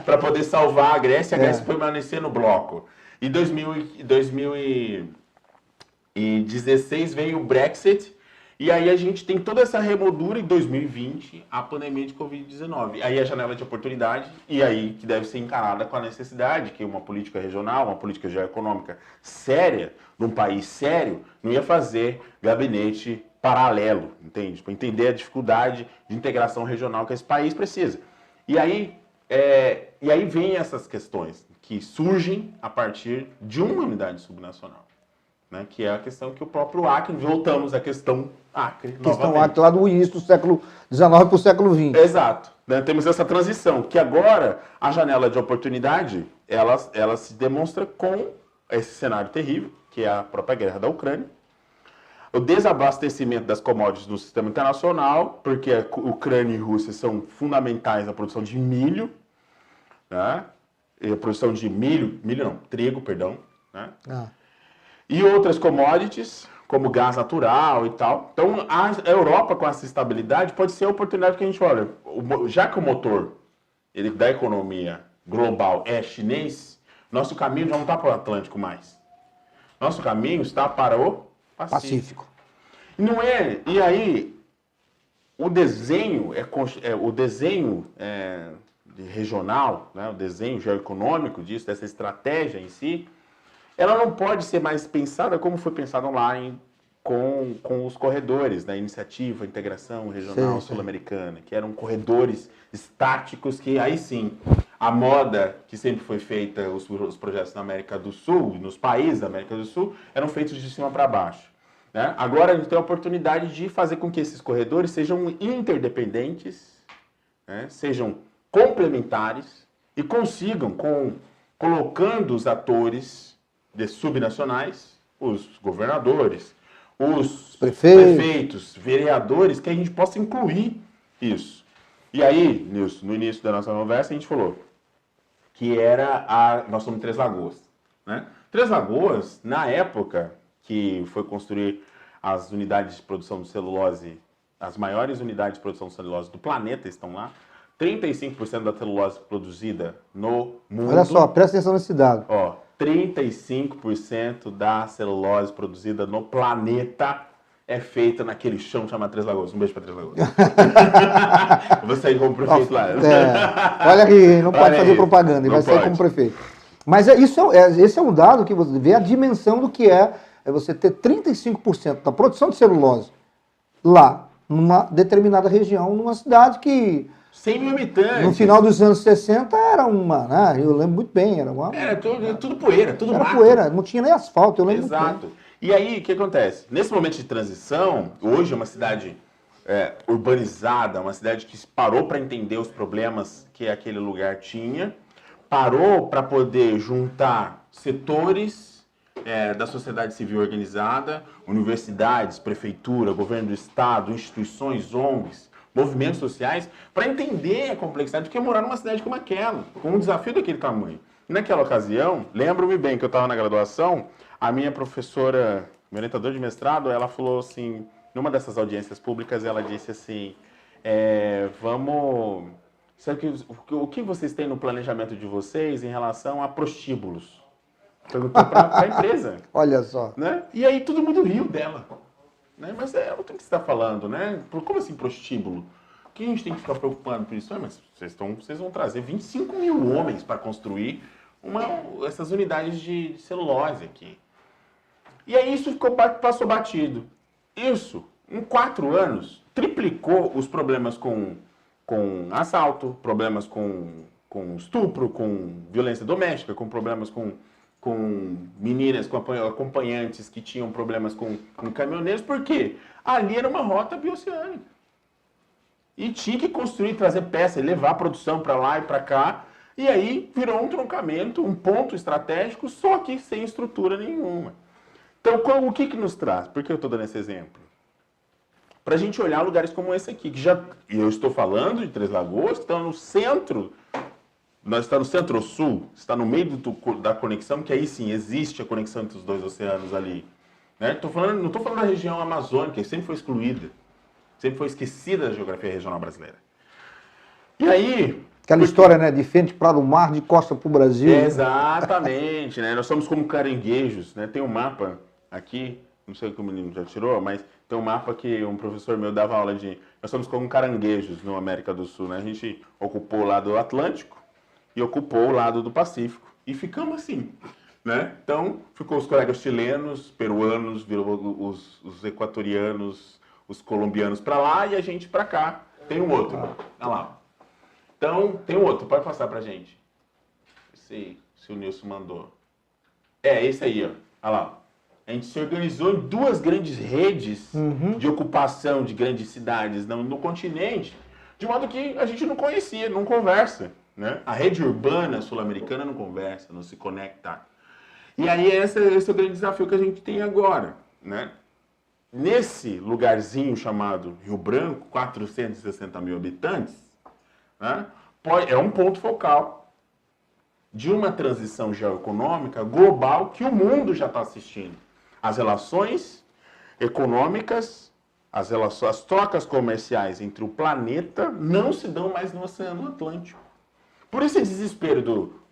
para poder salvar a Grécia foi permanecer no bloco. Em 2016 veio o Brexit, e aí a gente tem toda essa remoldura em 2020, a pandemia de Covid-19. Aí a janela de oportunidade, e aí que deve ser encarada com a necessidade que uma política regional, uma política geoeconômica séria, num país sério, não ia fazer gabinete paralelo, entende? Para entender a dificuldade de integração regional que esse país precisa. E aí vem essas questões que surgem a partir de uma unidade subnacional. Né, que é a questão que o próprio Acre, voltamos à questão Acre. Questão Acre lá do início do século XIX para o século XX. Exato. Né, temos essa transição, que agora a janela de oportunidade, ela se demonstra com esse cenário terrível, que é a própria guerra da Ucrânia, o desabastecimento das commodities no sistema internacional, porque a Ucrânia e a Rússia são fundamentais na produção de milho, né, e a produção de trigo, perdão, né? E outras commodities, como gás natural e tal. Então, a Europa, com essa estabilidade, pode ser a oportunidade que a gente olha. Já que o motor da economia global é chinês, nosso caminho já não está para o Atlântico mais. Nosso caminho está para o Pacífico. Não é? E aí, o desenho regional, né, o desenho geoeconômico disso, dessa estratégia em si, ela não pode ser mais pensada como foi pensado lá com os corredores da iniciativa Integração Regional Sul-Americana, que eram corredores estáticos que, aí sim, a moda que sempre foi feita, os projetos na América do Sul, nos países da América do Sul, eram feitos de cima para baixo. Né? Agora a gente tem a oportunidade de fazer com que esses corredores sejam interdependentes, né? Sejam complementares e consigam, colocando os atores subnacionais, os governadores, os prefeitos, vereadores, que a gente possa incluir isso. E aí, Nilson, no início da nossa conversa, a gente falou que nós somos Três Lagoas. Né? Três Lagoas, na época que foi construir as unidades de produção de celulose, as maiores unidades de produção de celulose do planeta estão lá, 35% da celulose produzida no mundo. Olha só, presta atenção nesse dado. 35% da celulose produzida no planeta é feita naquele chão chamado Três Lagoas. Um beijo para Três Lagoas. Eu vou sair como prefeito lá. Olha que não pode fazer propaganda, ele vai sair como prefeito. Mas esse é um dado que você vê a dimensão do que é você ter 35% da produção de celulose lá, numa determinada região, numa cidade que... 100 mil habitantes. No final dos anos 60 era uma, né? Eu lembro muito bem, era uma... Era tudo poeira, tudo mato. Era poeira, não tinha nem asfalto, eu lembro. Exato. E aí, o que acontece? Nesse momento de transição, hoje é uma cidade urbanizada, uma cidade que parou para entender os problemas que aquele lugar tinha, parou para poder juntar setores da sociedade civil organizada, universidades, prefeitura, governo do estado, instituições, ONGs, movimentos sociais, para entender a complexidade do que é morar numa cidade como aquela, com um desafio daquele tamanho. E naquela ocasião, lembro-me bem que eu estava na graduação, a minha professora, minha orientadora de mestrado, ela falou assim, numa dessas audiências públicas, ela disse assim, sabe o que vocês têm no planejamento de vocês em relação a prostíbulos? Perguntou para a empresa. Olha só. Né? E aí todo mundo riu dela. Né? Mas o que você está falando, né? Como assim prostíbulo? O que a gente tem que ficar preocupado com isso? Mas vocês vão trazer 25 mil homens para construir essas unidades de celulose aqui. E aí isso passou batido. Isso, em 4 anos, triplicou os problemas com assalto, problemas com estupro, com violência doméstica, com problemas com meninas, com acompanhantes que tinham problemas com caminhoneiros. Por quê? Ali era uma rota bioceânica. E tinha que construir, trazer peça e levar a produção para lá e para cá. E aí virou um troncamento, um ponto estratégico, só que sem estrutura nenhuma. Então, o que nos traz? Por que eu estou dando esse exemplo? Para a gente olhar lugares como esse aqui, e eu estou falando de Três Lagoas, que estão no centro, nós estamos no centro-sul, está no meio da conexão, que aí sim existe a conexão entre os dois oceanos ali. Né? Não estou falando da região amazônica, que sempre foi excluída, sempre foi esquecida da geografia regional brasileira. E aí... Aquela história, né, de frente para o mar, de costa para o Brasil. Exatamente, né? Nós somos como caranguejos, né? Tem um mapa aqui, não sei o que o menino já tirou, mas tem um mapa que um professor meu dava aula de... Nós somos como caranguejos no América do Sul, né? A gente ocupou o lado Atlântico e ocupou o lado do Pacífico. E ficamos assim, né? Então, ficou os colegas chilenos, peruanos, virou os equatorianos, os colombianos para lá e a gente para cá. Tem um outro, olha lá. Então, tem um outro, pode passar pra gente. Se o Nilson mandou. Esse aí, ó. Olha lá. A gente se organizou em 2 grandes redes de ocupação de grandes cidades no continente, de modo que a gente não conhecia, não conversa. Né? A rede urbana sul-americana não conversa, não se conecta. E aí esse é o grande desafio que a gente tem agora. Né? Nesse lugarzinho chamado Rio Branco, 460 mil habitantes, né? É um ponto focal de uma transição geoeconômica global que o mundo já está assistindo. As relações econômicas, as trocas comerciais entre o planeta não se dão mais no Oceano Atlântico. Por esse desespero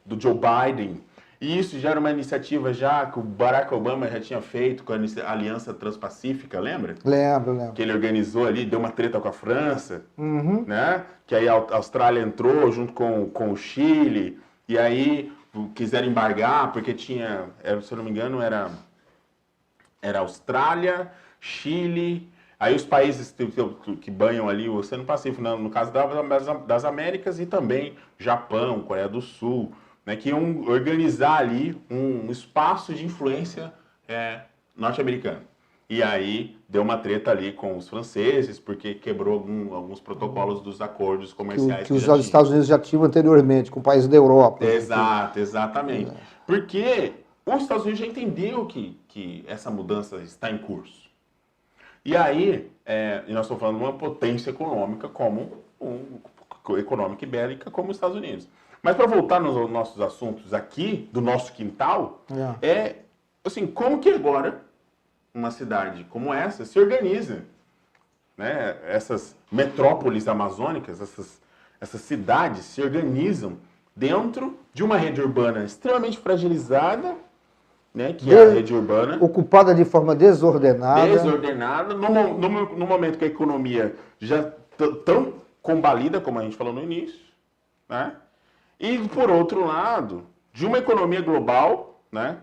do Joe Biden, e isso já era uma iniciativa que o Barack Obama já tinha feito com a Aliança Transpacífica, lembra? Lembro. Que ele organizou ali, deu uma treta com a França, né? Que aí a Austrália entrou junto com o Chile, e aí quiseram embargar, porque tinha, se eu não me engano, era Austrália, Chile, aí os países que banham ali o Oceano Pacífico, no caso das Américas, e também Japão, Coreia do Sul, né, que iam organizar ali um espaço de influência norte-americana. E aí deu uma treta ali com os franceses, porque quebrou alguns protocolos dos acordos comerciais. Que os Estados Unidos já tinham anteriormente, com países da Europa. Exatamente. Porque os Estados Unidos já entendeu que essa mudança está em curso. E aí, e nós estamos falando de uma potência econômica econômica e bélica como os Estados Unidos. Mas para voltar nos nossos assuntos aqui, do nosso quintal, assim, como que agora uma cidade como essa se organiza? Né? Essas metrópoles amazônicas, essas cidades se organizam dentro de uma rede urbana extremamente fragilizada, né, que é a rede urbana. Ocupada de forma desordenada. No momento que a economia já tão combalida, como a gente falou no início, né? E, por outro lado, de uma economia global, né,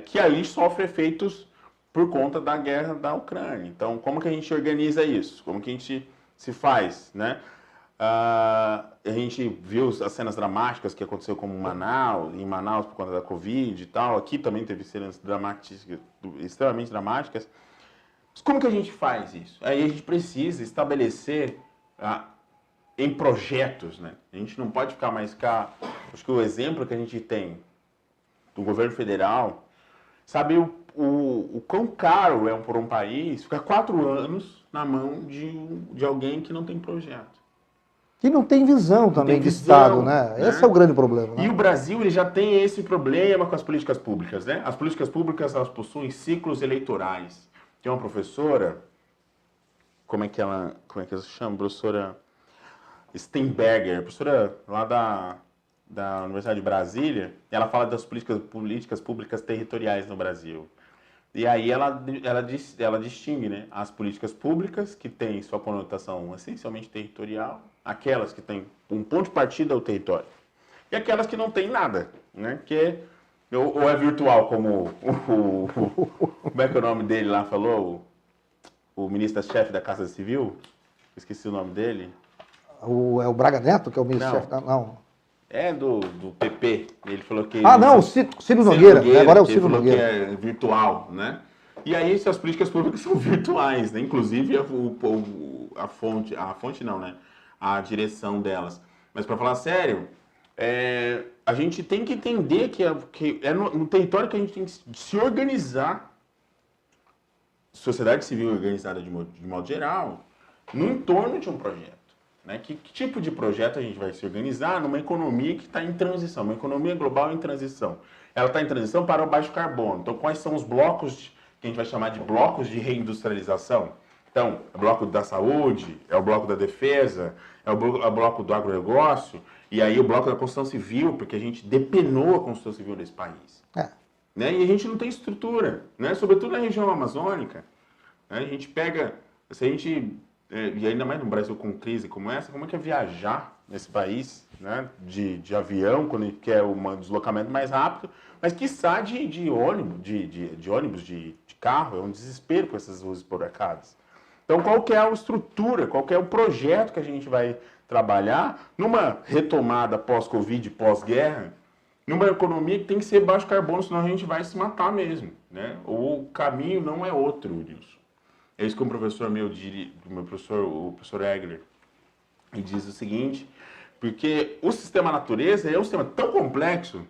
que aí sofre efeitos por conta da guerra da Ucrânia. Então, como que a gente organiza isso? Como que a gente se faz, né? A gente viu as cenas dramáticas que aconteceu em Manaus por conta da Covid e tal. Aqui também teve cenas extremamente dramáticas. Mas como que a gente faz isso? Aí a gente precisa estabelecer em projetos, né? A gente não pode ficar mais cá. Acho que o exemplo que a gente tem do governo federal, sabe o quão caro é por um país ficar 4 anos na mão de alguém que não tem projeto. Que não tem visão também tem de visão, Estado, né? Esse é o grande problema. Né? E o Brasil ele já tem esse problema com as políticas públicas, né? As políticas públicas elas possuem ciclos eleitorais. Tem uma professora, como é que ela se chama? Professora Steinberger, professora lá da Universidade de Brasília, e ela fala das políticas públicas territoriais no Brasil. E aí ela distingue, né, as políticas públicas que têm sua conotação essencialmente territorial, aquelas que têm um ponto de partida ao território, e aquelas que não têm nada, né, ou é virtual, como como é que é o nome dele lá falou, o ministro-chefe da Casa Civil, esqueci o nome dele. É o Braga Neto, que é o ministro-chefe? Não. É do PP. Ele falou que... não, o Ciro Nogueira. Agora é o Ciro Nogueira. Ele falou que é virtual, né? E aí, as políticas públicas são virtuais, né? Inclusive, a fonte não, né? A direção delas. Mas, para falar sério, a gente tem que entender que é no território que a gente tem que se organizar, sociedade civil organizada de modo geral, no entorno de um projeto. Né? Que tipo de projeto a gente vai se organizar numa economia que está em transição, uma economia global em transição? Ela está em transição para o baixo carbono. Então, quais são os blocos que a gente vai chamar de blocos de reindustrialização? Então, é o bloco da saúde, é o bloco da defesa, é o bloco do agronegócio, e aí o bloco da construção civil, porque a gente depenou a construção civil desse país. Né? E a gente não tem estrutura, né? Sobretudo na região amazônica. Né? A gente pega, se a gente... e ainda mais no Brasil com crise como essa, como é que é viajar nesse país, né, de avião, quando ele quer um deslocamento mais rápido, mas quiçá de ônibus, de carro, é um desespero com essas ruas esburacadas. Então, qual que é a estrutura, qual que é o projeto que a gente vai trabalhar numa retomada pós-Covid, pós-guerra, numa economia que tem que ser baixo carbono, senão a gente vai se matar mesmo, né? O caminho não é outro, Wilson. É isso que um professor meu, o professor Egler, ele diz o seguinte, porque o sistema natureza é um sistema tão complexo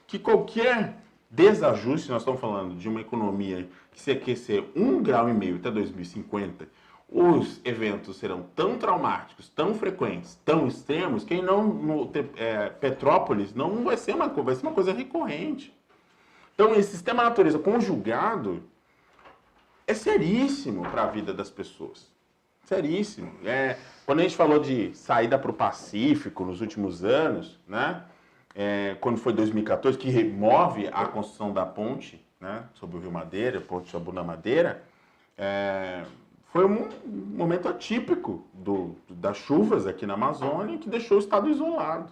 que qualquer desajuste, nós estamos falando de uma economia que se aquecer 1,5 graus até 2050, os eventos serão tão traumáticos, tão frequentes, tão extremos, que Petrópolis não vai ser uma coisa recorrente. Então, esse sistema natureza conjugado é seríssimo para a vida das pessoas. Seríssimo. Quando a gente falou de saída para o Pacífico nos últimos anos, né? Quando foi 2014, que remove a construção da ponte, né? Sobre o Rio Madeira, ponte Xabuna Madeira, foi um momento atípico das chuvas aqui na Amazônia que deixou o estado isolado.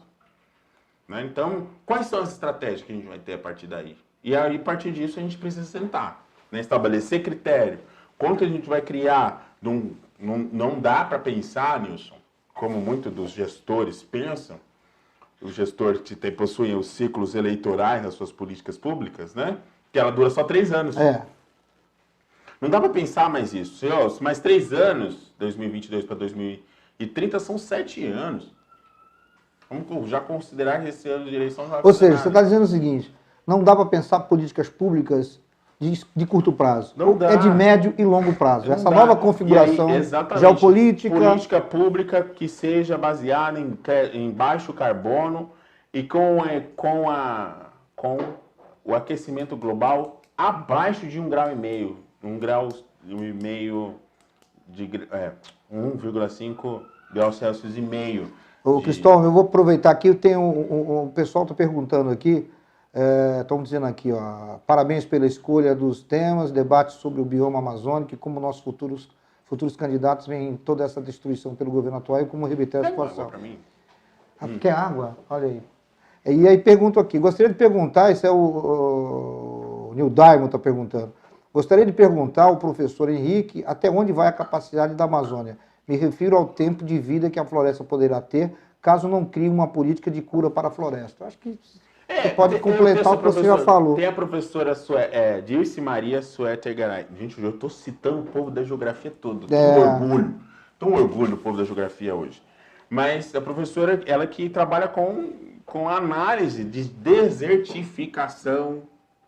Né? Então, quais são as estratégias que a gente vai ter a partir daí? E aí, a partir disso, a gente precisa sentar. Né, estabelecer critério. Como que a gente vai criar? Não dá para pensar, Nilson, como muitos dos gestores pensam, os gestores que possuem os ciclos eleitorais nas suas políticas públicas, né? Que ela dura só 3 anos. Não dá para pensar mais isso. Se mais 3 anos, 2022 para 2030, são 7 anos. Vamos já considerar que esse ano de eleição... Ou seja, você está dizendo o seguinte, não dá para pensar políticas públicas de curto prazo. É de médio e longo prazo. Essa nova configuração geopolítica... Política pública que seja baseada em baixo carbono e com o aquecimento global abaixo de 1,5 graus. 1,5 graus Celsius e meio. Ô, Cristóvão, eu vou aproveitar aqui, o pessoal está perguntando aqui, estão dizendo aqui, ó, parabéns pela escolha dos temas, debate sobre o bioma amazônico e como nossos futuros candidatos veem toda essa destruição pelo governo atual e como reverter a situação. Quer água? Olha aí. E aí pergunto aqui, gostaria de perguntar, esse é o Neil Diamond está perguntando, gostaria de perguntar ao professor Henrique até onde vai a capacidade da Amazônia. Me refiro ao tempo de vida que a floresta poderá ter, caso não crie uma política de cura para a floresta. Acho que você pode completar o que você já falou. Tem a professora Dilce Maria Suéter Garay. Gente, eu estou citando o povo da geografia todo. Tenho orgulho do povo da geografia hoje. Mas a professora, ela que trabalha com a análise de desertificação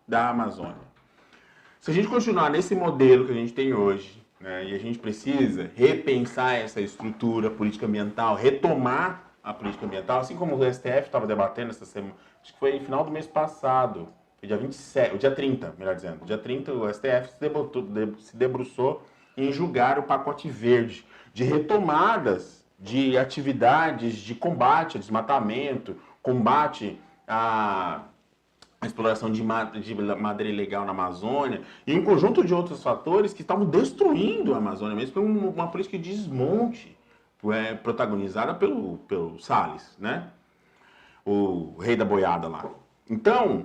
da Amazônia. Se a gente continuar nesse modelo que a gente tem hoje, né, e a gente precisa repensar essa estrutura política ambiental, retomar a política ambiental, assim como o STF estava debatendo essa semana, acho que foi no final do mês passado, foi dia 27, o dia 30, melhor dizendo. Dia 30 o STF se debruçou em julgar o pacote verde de retomadas de atividades de combate ao desmatamento, combate à exploração de madeira ilegal na Amazônia e um conjunto de outros fatores que estavam destruindo a Amazônia mesmo por uma política de desmonte protagonizada pelo Salles, né? O rei da boiada lá. Então,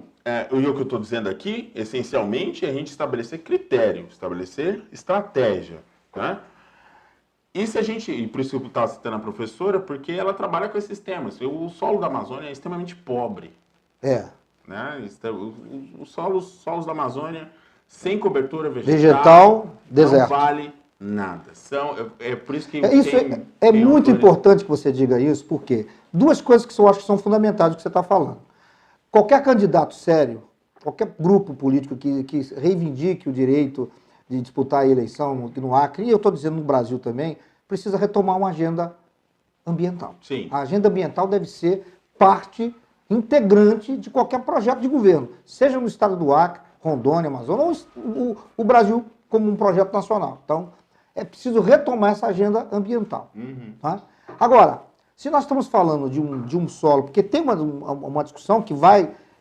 o que eu estou dizendo aqui, essencialmente, é a gente estabelecer critério, estabelecer estratégia, né? E por isso que eu estava citando a professora, porque ela trabalha com esses temas. O solo da Amazônia é extremamente pobre. Né? Os solos da Amazônia, sem cobertura vegetal deserto. Não vale nada. Por isso que é muito importante que você diga isso, porque duas coisas que eu acho que são fundamentais do que você está falando. Qualquer candidato sério, qualquer grupo político que reivindique o direito de disputar a eleição no Acre, e eu estou dizendo no Brasil também, precisa retomar uma agenda ambiental. Sim. A agenda ambiental deve ser parte integrante de qualquer projeto de governo, seja no estado do Acre, Rondônia, Amazônia, ou o Brasil como um projeto nacional. Então, é preciso retomar essa agenda ambiental. Tá? Agora, se nós estamos falando de um solo, porque tem uma discussão que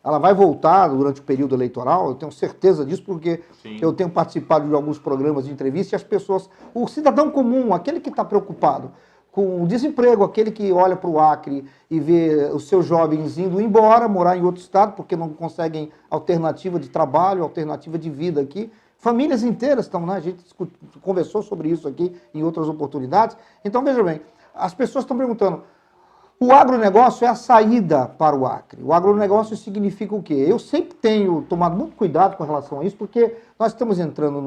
ela vai voltar durante o período eleitoral, eu tenho certeza disso, porque Sim. eu tenho participado de alguns programas de entrevista e as pessoas, o cidadão comum, aquele que está preocupado com o desemprego, aquele que olha para o Acre e vê os seus jovens indo embora, morar em outro estado, porque não conseguem alternativa de trabalho, alternativa de vida aqui. Famílias inteiras estão, né? A gente conversou sobre isso aqui em outras oportunidades. Então, veja bem, as pessoas estão perguntando, o agronegócio é a saída para o Acre. O agronegócio significa o quê? Eu sempre tenho tomado muito cuidado com relação a isso, porque nós estamos entrando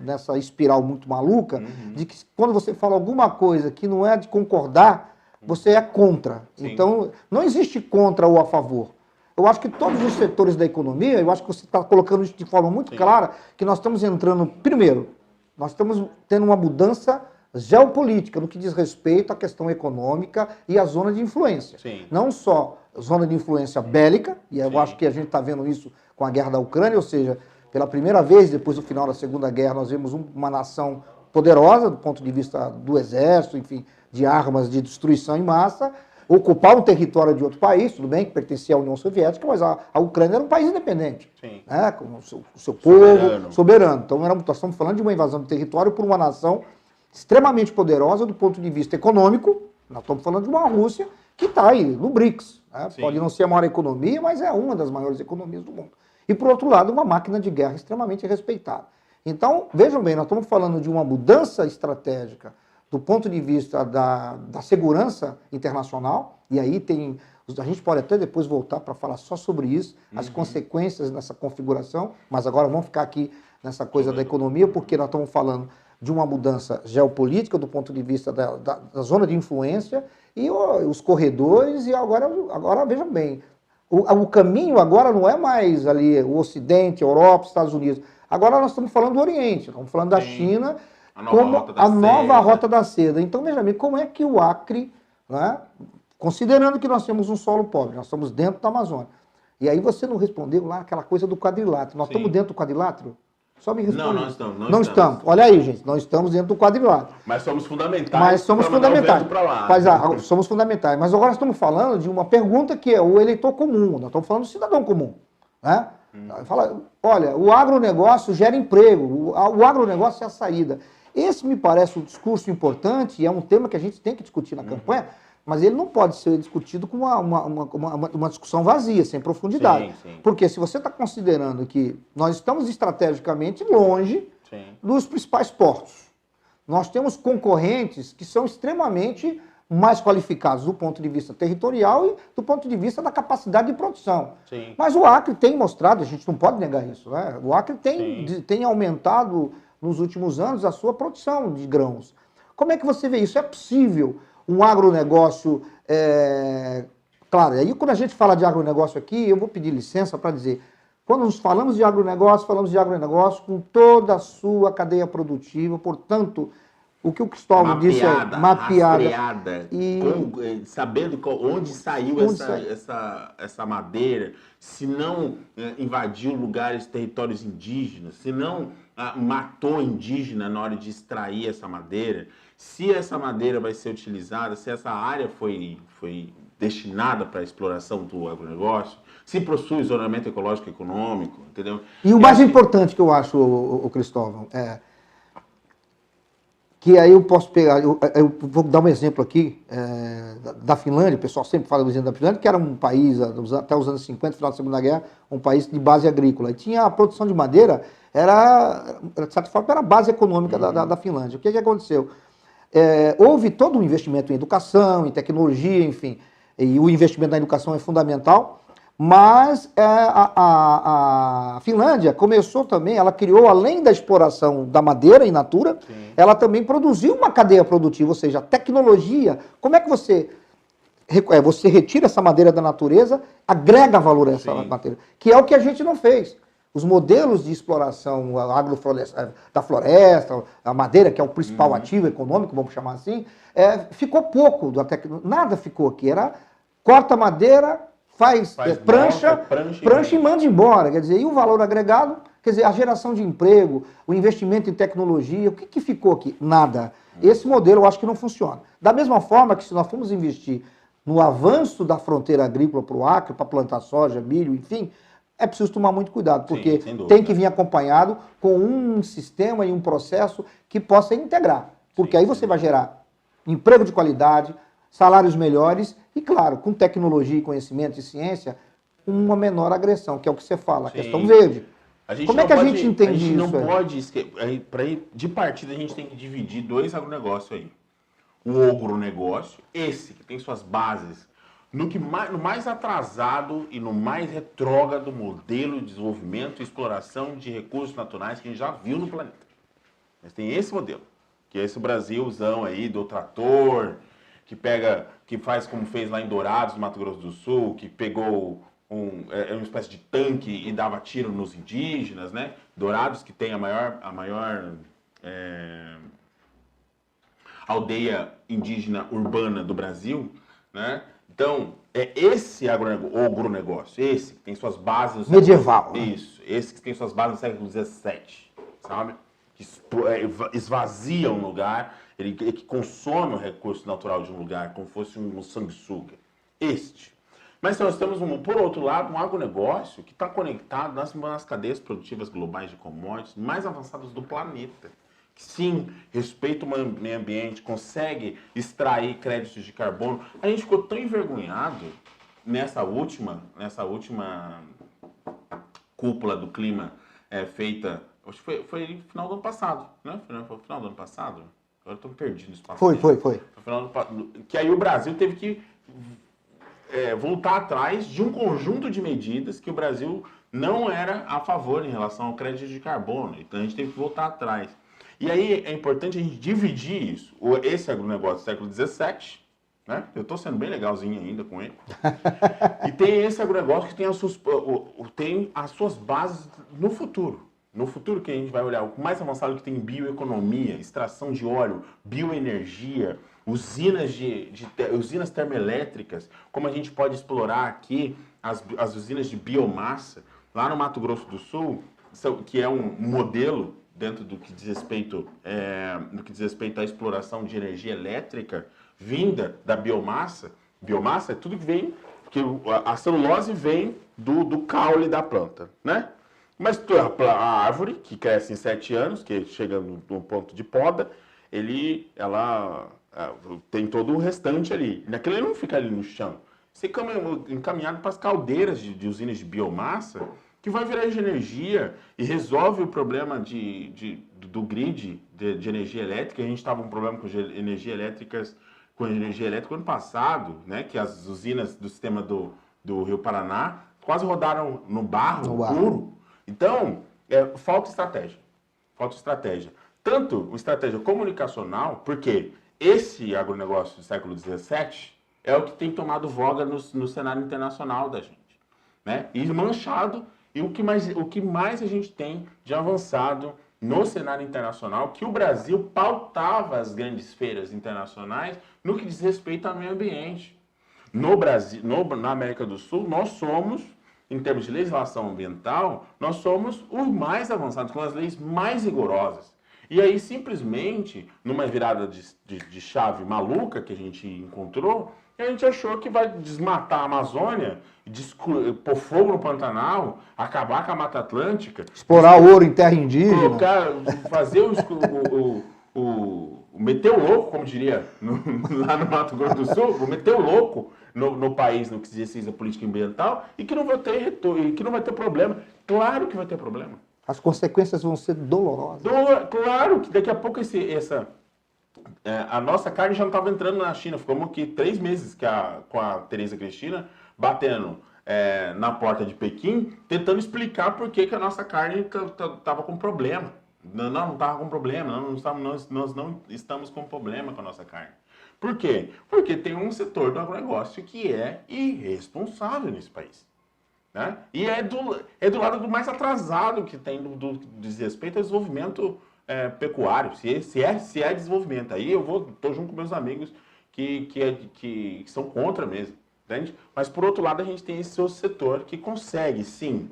nessa espiral muito maluca, de que quando você fala alguma coisa que não é de concordar, você é contra. Sim. Então, não existe contra ou a favor. Eu acho que todos os setores da economia, eu acho que você está colocando isso de forma muito Sim. clara, que nós estamos entrando, primeiro, nós estamos tendo uma mudança geopolítica, no que diz respeito à questão econômica e à zona de influência. Sim. Não só zona de influência bélica, e eu Sim. acho que a gente está vendo isso com a guerra da Ucrânia, ou seja, pela primeira vez depois do final da Segunda Guerra, nós vemos uma nação poderosa do ponto de vista do exército, enfim, de armas de destruição em massa, ocupar um território de outro país, tudo bem, que pertencia à União Soviética, mas a Ucrânia era um país independente, né, com o seu povo soberano. Então, nós estamos falando de uma invasão de território por uma nação extremamente poderosa do ponto de vista econômico. Nós estamos falando de uma Rússia que está aí no BRICS. Né? Pode não ser a maior economia, mas é uma das maiores economias do mundo. E, por outro lado, uma máquina de guerra extremamente respeitada. Então, vejam bem, nós estamos falando de uma mudança estratégica do ponto de vista da segurança internacional, e aí a gente pode até depois voltar para falar só sobre isso, as consequências dessa configuração, mas agora vamos ficar aqui nessa coisa da economia, porque nós estamos falando de uma mudança geopolítica do ponto de vista da zona de influência e os corredores, e agora vejam bem, o caminho agora não é mais ali o Ocidente, Europa, Estados Unidos, agora nós estamos falando do Oriente, estamos falando da China como a nova rota da seda. Então veja bem, como é que o Acre, né, considerando que nós temos um solo pobre, nós estamos dentro da Amazônia, e aí você não respondeu lá aquela coisa do quadrilátero, nós estamos dentro do quadrilátero? Só me responde. Não, não estamos. Não estamos. Olha aí, gente, nós estamos dentro do quadrilátero. Mas somos fundamentais. Mas somos fundamentais. Somos fundamentais. Mas agora estamos falando de uma pergunta que é o eleitor comum. Nós estamos falando do cidadão comum. Né? Fala, olha, o agronegócio gera emprego. O agronegócio é a saída. Esse me parece um discurso importante e é um tema que a gente tem que discutir na campanha, mas ele não pode ser discutido com uma discussão vazia, sem profundidade. Sim. Porque se você está considerando que nós estamos estrategicamente longe dos principais portos, nós temos concorrentes que são extremamente mais qualificados do ponto de vista territorial e do ponto de vista da capacidade de produção. Sim. Mas o Acre tem mostrado, a gente não pode negar isso, né? O Acre tem aumentado nos últimos anos a sua produção de grãos. Como é que você vê isso? É possível um agronegócio, claro, aí quando a gente fala de agronegócio aqui, eu vou pedir licença para dizer, quando nós falamos de agronegócio com toda a sua cadeia produtiva, portanto, o que o Cristóvão disse é mapeada, rastreada, sabendo onde saiu essa madeira, se não invadiu lugares, territórios indígenas, se não matou indígena na hora de extrair essa madeira, se essa madeira vai ser utilizada, se essa área foi destinada para a exploração do agronegócio, se possui isolamento ecológico e econômico, entendeu? E o mais importante que eu acho, o Cristóvão, que aí eu posso pegar, eu vou dar um exemplo aqui da Finlândia, o pessoal sempre fala do exemplo da Finlândia, que era um país, até os anos 50, final da Segunda Guerra, um país de base agrícola. E tinha a produção de madeira, de certa forma, era a base econômica da Finlândia. O que aconteceu? Houve todo um investimento em educação, em tecnologia, enfim, e o investimento na educação é fundamental, mas a Finlândia começou também, ela criou, além da exploração da madeira in natura, ela também produziu uma cadeia produtiva, ou seja, a tecnologia. Como é que você retira essa madeira da natureza, agrega valor a essa madeira? Que é o que a gente não fez. Os modelos de exploração da floresta, a madeira, que é o principal ativo econômico, vamos chamar assim, ficou pouco, nada ficou aqui. Era corta madeira, faz prancha e manda embora. Quer dizer, e o valor agregado, quer dizer, a geração de emprego, o investimento em tecnologia, o que ficou aqui? Nada. Esse modelo eu acho que não funciona. Da mesma forma que se nós formos investir no avanço da fronteira agrícola para o Acre, para plantar soja, milho, enfim, é preciso tomar muito cuidado, porque tem que vir acompanhado com um sistema e um processo que possa integrar. Porque aí você vai gerar emprego de qualidade, salários melhores e, claro, com tecnologia, conhecimento e ciência, uma menor agressão, que é o que você fala, a questão verde. Como é que a gente entende isso? A gente não pode, para ir de partida, a gente tem que dividir dois agronegócios aí. O agronegócio, esse que tem suas bases no mais atrasado e no mais retrógrado modelo de desenvolvimento e exploração de recursos naturais que a gente já viu no planeta. Mas tem esse modelo, que é esse Brasilzão aí do trator, que faz como fez lá em Dourados, no Mato Grosso do Sul, que pegou uma espécie de tanque e dava tiro nos indígenas, né? Dourados, que tem a maior aldeia indígena urbana do Brasil, né? Então, esse agronegócio, esse que tem suas bases... Medieval. Isso, esse que tem suas bases no século XVII, sabe? Que esvazia um lugar, que consome o recurso natural de um lugar, como fosse um sanguessuga. Mas nós temos, por outro lado, um agronegócio que está conectado nas cadeias produtivas globais de commodities mais avançadas do planeta. Que, sim, respeita o meio ambiente, consegue extrair créditos de carbono. A gente ficou tão envergonhado nessa última cúpula do clima feita, acho que foi no final do ano passado, né? Foi no final do ano passado? Agora eu estou perdido no espaço. Foi. Que aí o Brasil teve que voltar atrás de um conjunto de medidas que o Brasil não era a favor em relação ao crédito de carbono. Então a gente teve que voltar atrás. E aí é importante a gente dividir isso. Esse agronegócio do século XVII, né? Eu estou sendo bem legalzinho ainda com ele. E tem esse agronegócio que tem as suas bases no futuro. No futuro que a gente vai olhar, o mais avançado que tem bioeconomia, extração de óleo, bioenergia, usinas termoelétricas, como a gente pode explorar aqui as usinas de biomassa, lá no Mato Grosso do Sul, que é um modelo dentro do que diz respeito à exploração de energia elétrica vinda da biomassa. Biomassa é tudo que vem, porque a celulose vem do caule da planta, né? Mas a árvore, que cresce em 7 anos, que chega no ponto de poda, ela tem todo o restante ali. Naquilo ele não fica ali no chão. Você é encaminhado para as caldeiras de usinas de biomassa, que vai virar de energia e resolve o problema do grid de energia elétrica. A gente estava com um problema com energia elétrica ano passado, né? Que as usinas do sistema do Rio Paraná quase rodaram no barro puro. Então, falta estratégia. Tanto estratégia comunicacional, porque esse agronegócio do século XVII é o que tem tomado voga no cenário internacional da gente, né? E manchado, e o que mais a gente tem de avançado no cenário internacional, que o Brasil pautava as grandes feiras internacionais no que diz respeito ao meio ambiente. No Brasil, na América do Sul, nós somos, em termos de legislação ambiental, nós somos os mais avançados, com as leis mais rigorosas. E aí, simplesmente, numa virada de chave maluca que a gente encontrou, a gente achou que vai desmatar a Amazônia, pôr fogo no Pantanal, acabar com a Mata Atlântica. Explorar ouro em terra indígena. Colocar, fazer meter o louco, como diria lá no Mato Grosso do Sul, meter o louco no país, no que se diz a política ambiental, e que não vai ter retorno, e que não vai ter problema. Claro que vai ter problema. As consequências vão ser dolorosas. Claro que daqui a pouco a nossa carne já não estava entrando na China. Ficamos aqui 3 meses com a Tereza Cristina batendo na porta de Pequim, tentando explicar por que a nossa carne estava com problema. Não estava com problema, nós não estamos com problema com a nossa carne. Por quê? Porque tem um setor do agronegócio que é irresponsável nesse país. Né? E é do lado do mais atrasado que tem do diz respeito ao desenvolvimento pecuário, se é desenvolvimento. Aí eu estou junto com meus amigos que são contra mesmo, entende? Mas por outro lado a gente tem esse outro setor que consegue sim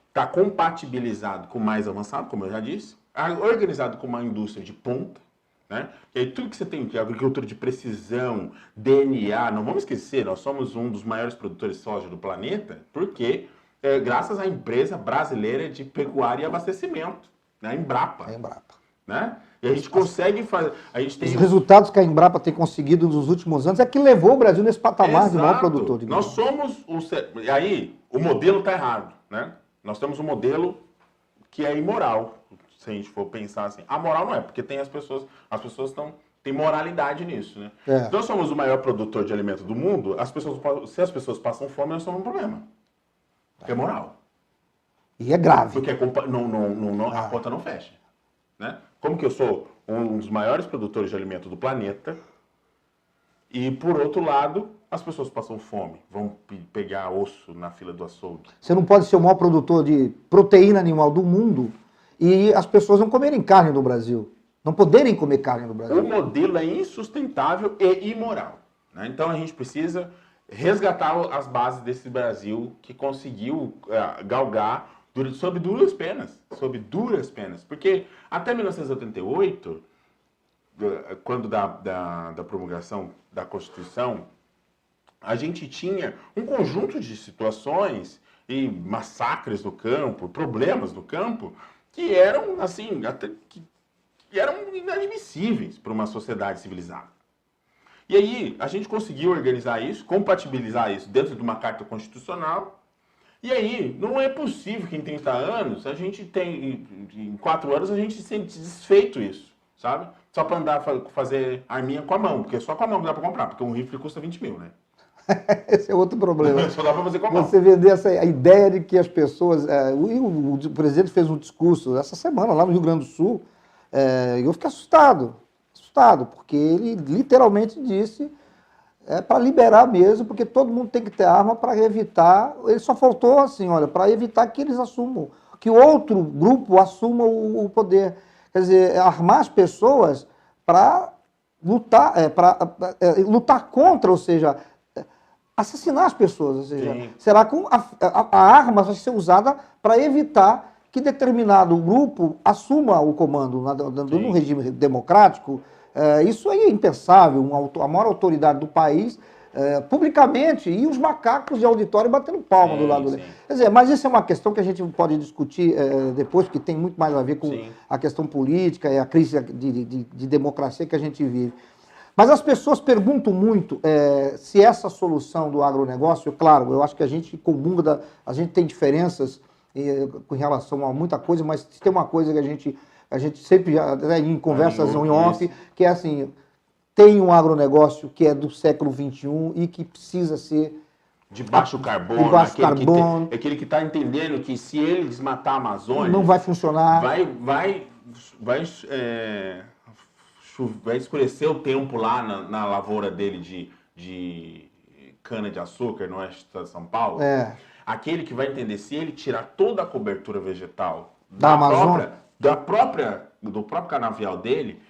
estar compatibilizado com o mais avançado, como eu já disse, organizado com uma indústria de ponta, né? E aí tudo que você tem de agricultura de precisão, DNA, não vamos esquecer, nós somos um dos maiores produtores de soja do planeta, porque graças à empresa brasileira de pecuária e abastecimento, né? A Embrapa. A Embrapa. Né? E a gente consegue fazer. Os resultados que a Embrapa tem conseguido nos últimos anos é que levou o Brasil nesse patamar de maior produtor. De nós somos E aí, o modelo está errado, né? Nós temos um modelo que é imoral, se a gente for pensar assim. A moral não é, porque tem as pessoas têm moralidade nisso, né? Se nós somos o maior produtor de alimento do mundo, se as pessoas passam fome, nós somos um problema. Porque é moral. E é grave. Porque a conta não fecha. Né? Como que eu sou um dos maiores produtores de alimento do planeta e, por outro lado, as pessoas passam fome, vão pegar osso na fila do açougue. Você não pode ser o maior produtor de proteína animal do mundo e as pessoas não comerem carne no Brasil, não poderem comer carne no Brasil. O modelo é insustentável e imoral. Né? Então a gente precisa resgatar as bases desse Brasil que conseguiu galgar sob duras penas, porque até 1988, quando da promulgação da Constituição, a gente tinha um conjunto de situações e massacres no campo, problemas no campo, que eram assim, que eram inadmissíveis para uma sociedade civilizada. E aí a gente conseguiu organizar isso, compatibilizar isso dentro de uma carta constitucional. E aí, não é possível que em 30 anos, em 4 anos, a gente tenha desfeito isso, sabe? Só para andar fazer arminha com a mão, porque só com a mão que dá para comprar, porque um rifle custa 20 mil, né? Esse é outro problema. Só dá para fazer com a mão. Você vender a ideia de que as pessoas... o presidente fez um discurso essa semana lá no Rio Grande do Sul, e eu fiquei assustado, porque ele literalmente disse... para liberar mesmo, porque todo mundo tem que ter arma para evitar. Ele só faltou assim, olha, para evitar que eles assumam, que outro grupo assuma o poder. Quer dizer, armar as pessoas para lutar, lutar contra, ou seja, assassinar as pessoas. Ou seja, será que a arma vai ser usada para evitar que determinado grupo assuma o comando no regime democrático. Isso aí é impensável, a maior autoridade do país, publicamente, e os macacos de auditório batendo palma do lado dele. Quer dizer, mas isso é uma questão que a gente pode discutir depois, porque tem muito mais a ver com a questão política e a crise de democracia que a gente vive. Mas as pessoas perguntam muito se essa solução do agronegócio, claro, eu acho que a gente comunga, a gente tem diferenças com relação a muita coisa, mas tem uma coisa que a gente sempre, em conversas em off, que é assim, tem um agronegócio que é do século XXI e que precisa ser... De baixo carbono. De baixo carbono. Aquele que está entendendo que se ele desmatar a Amazônia... Não vai funcionar. Vai vai escurecer o tempo lá na lavoura dele de cana-de-açúcar no oeste de São Paulo. Aquele que vai entender, se ele tirar toda a cobertura vegetal do próprio canavial dele,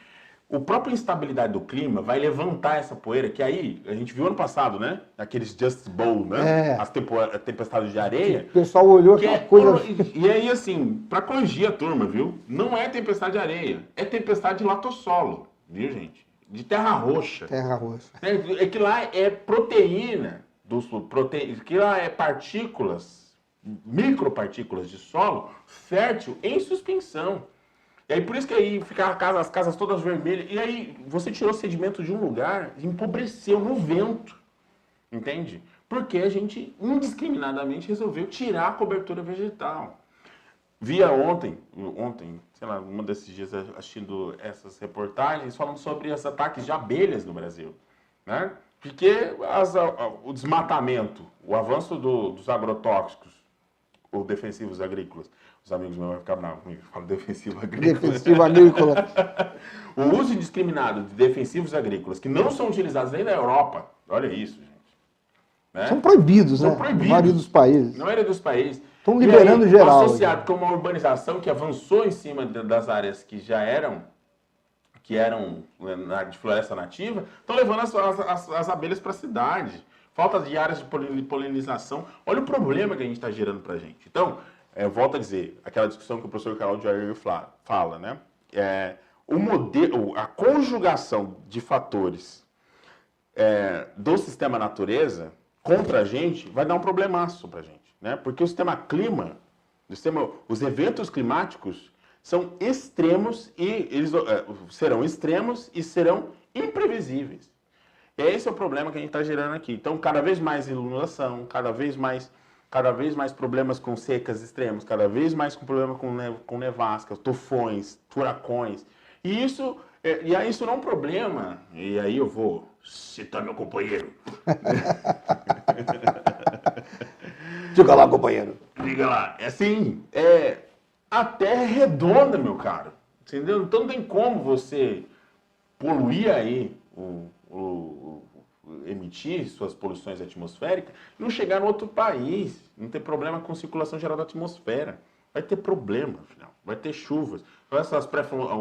a própria instabilidade do clima vai levantar essa poeira, que aí, a gente viu ano passado, né? Aqueles Just Bowl, né? As tempestades de areia. O pessoal olhou aquela coisa... E aí, assim, para corrigir a turma, viu? Não é tempestade de areia, é tempestade de latossolo, viu, gente? De terra roxa. Terra roxa. É que lá é proteína, que lá é partículas, micropartículas de solo fértil em suspensão. E aí por isso que aí fica as casas todas vermelhas. E aí você tirou sedimento de um lugar e empobreceu no vento. Entende? Porque a gente indiscriminadamente resolveu tirar a cobertura vegetal. Via ontem, sei lá, um desses dias assistindo essas reportagens, falando sobre os ataques de abelhas no Brasil. Né? Porque o desmatamento, o avanço dos agrotóxicos, ou defensivos agrícolas, os amigos meus vão ficar bravos comigo, falam defensivo agrícola. Defensivo agrícola. O uso indiscriminado de defensivos agrícolas, que não são utilizados nem na Europa, olha isso, gente. Né? São proibidos, né? Proibidos. Na maioria dos países. Na maioria dos países. Estão liberando geral. Associado com uma urbanização que avançou em cima das áreas que já eram de floresta nativa, estão levando as abelhas para a cidade. Falta de áreas de polinização. Olha o problema que a gente está gerando para a gente. Então, volto a dizer, aquela discussão que o professor Carol de Jair fala, né? O modelo, a conjugação de fatores do sistema natureza contra a gente vai dar um problemaço para a gente. Né? Porque o sistema clima, os eventos climáticos são extremos e eles serão extremos e serão imprevisíveis. Esse é o problema que a gente está gerando aqui. Então, cada vez mais inundação, cada vez mais problemas com secas extremas, cada vez mais com problema com nevascas, tufões, furacões. E isso não é um problema. E aí eu vou citar meu companheiro. Diga lá, companheiro. Diga lá. Assim, a Terra é redonda, meu caro. Entendeu? Então não tem como você poluir aí, emitir suas poluições atmosféricas e não chegar em outro país. Não ter problema com circulação geral da atmosfera. Vai ter problema, afinal. Vai ter chuvas.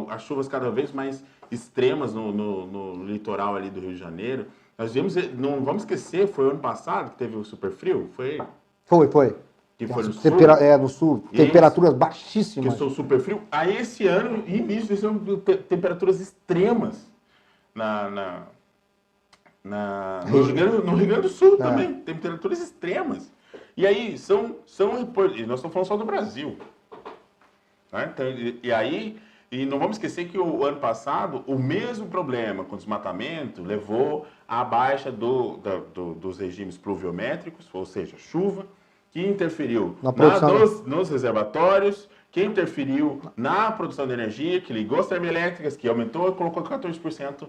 As chuvas cada vez mais extremas no litoral ali do Rio de Janeiro. Nós vimos, não vamos esquecer, foi ano passado que teve o super frio? Foi. Que foi no sul? No sul. Temperaturas baixíssimas. Que sou super frio. Aí esse ano, início desse ano, temperaturas extremas no Rio Grande do Sul também. Temperaturas extremas. E aí, nós estamos falando só do Brasil. Né? Então, e não vamos esquecer que o ano passado, o mesmo problema com desmatamento levou à baixa dos regimes pluviométricos, ou seja, chuva, que interferiu nos reservatórios, que interferiu na produção de energia, que ligou as termoelétricas, que aumentou e colocou 14%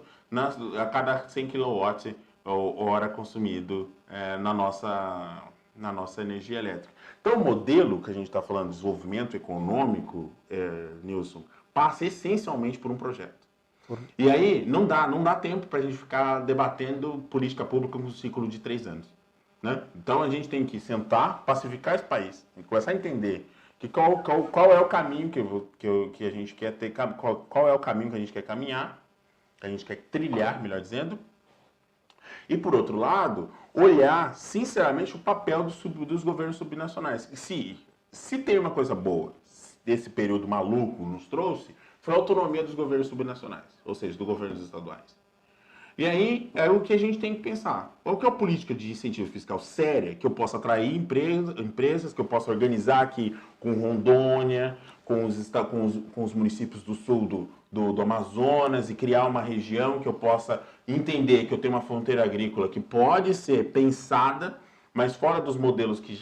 a cada 100 kWh consumido na nossa energia elétrica. Então, o modelo que a gente está falando de desenvolvimento econômico, Nilson, passa essencialmente por um projeto. E aí, não dá tempo para a gente ficar debatendo política pública no ciclo de 3 anos. Né? Então, a gente tem que sentar, pacificar esse país, começar a entender que qual é o caminho que a gente quer ter, qual é o caminho que a gente quer caminhar, que a gente quer trilhar, melhor dizendo. E, por outro lado, olhar, sinceramente, o papel dos governos subnacionais. Se tem uma coisa boa desse período maluco nos trouxe, foi a autonomia dos governos subnacionais, ou seja, dos governos estaduais. E aí é o que a gente tem que pensar. Qual que é a política de incentivo fiscal séria que eu possa atrair empresas, que eu possa organizar aqui com Rondônia, com os municípios do sul do Amazonas e criar uma região que eu possa entender que eu tenho uma fronteira agrícola que pode ser pensada, mas fora dos modelos que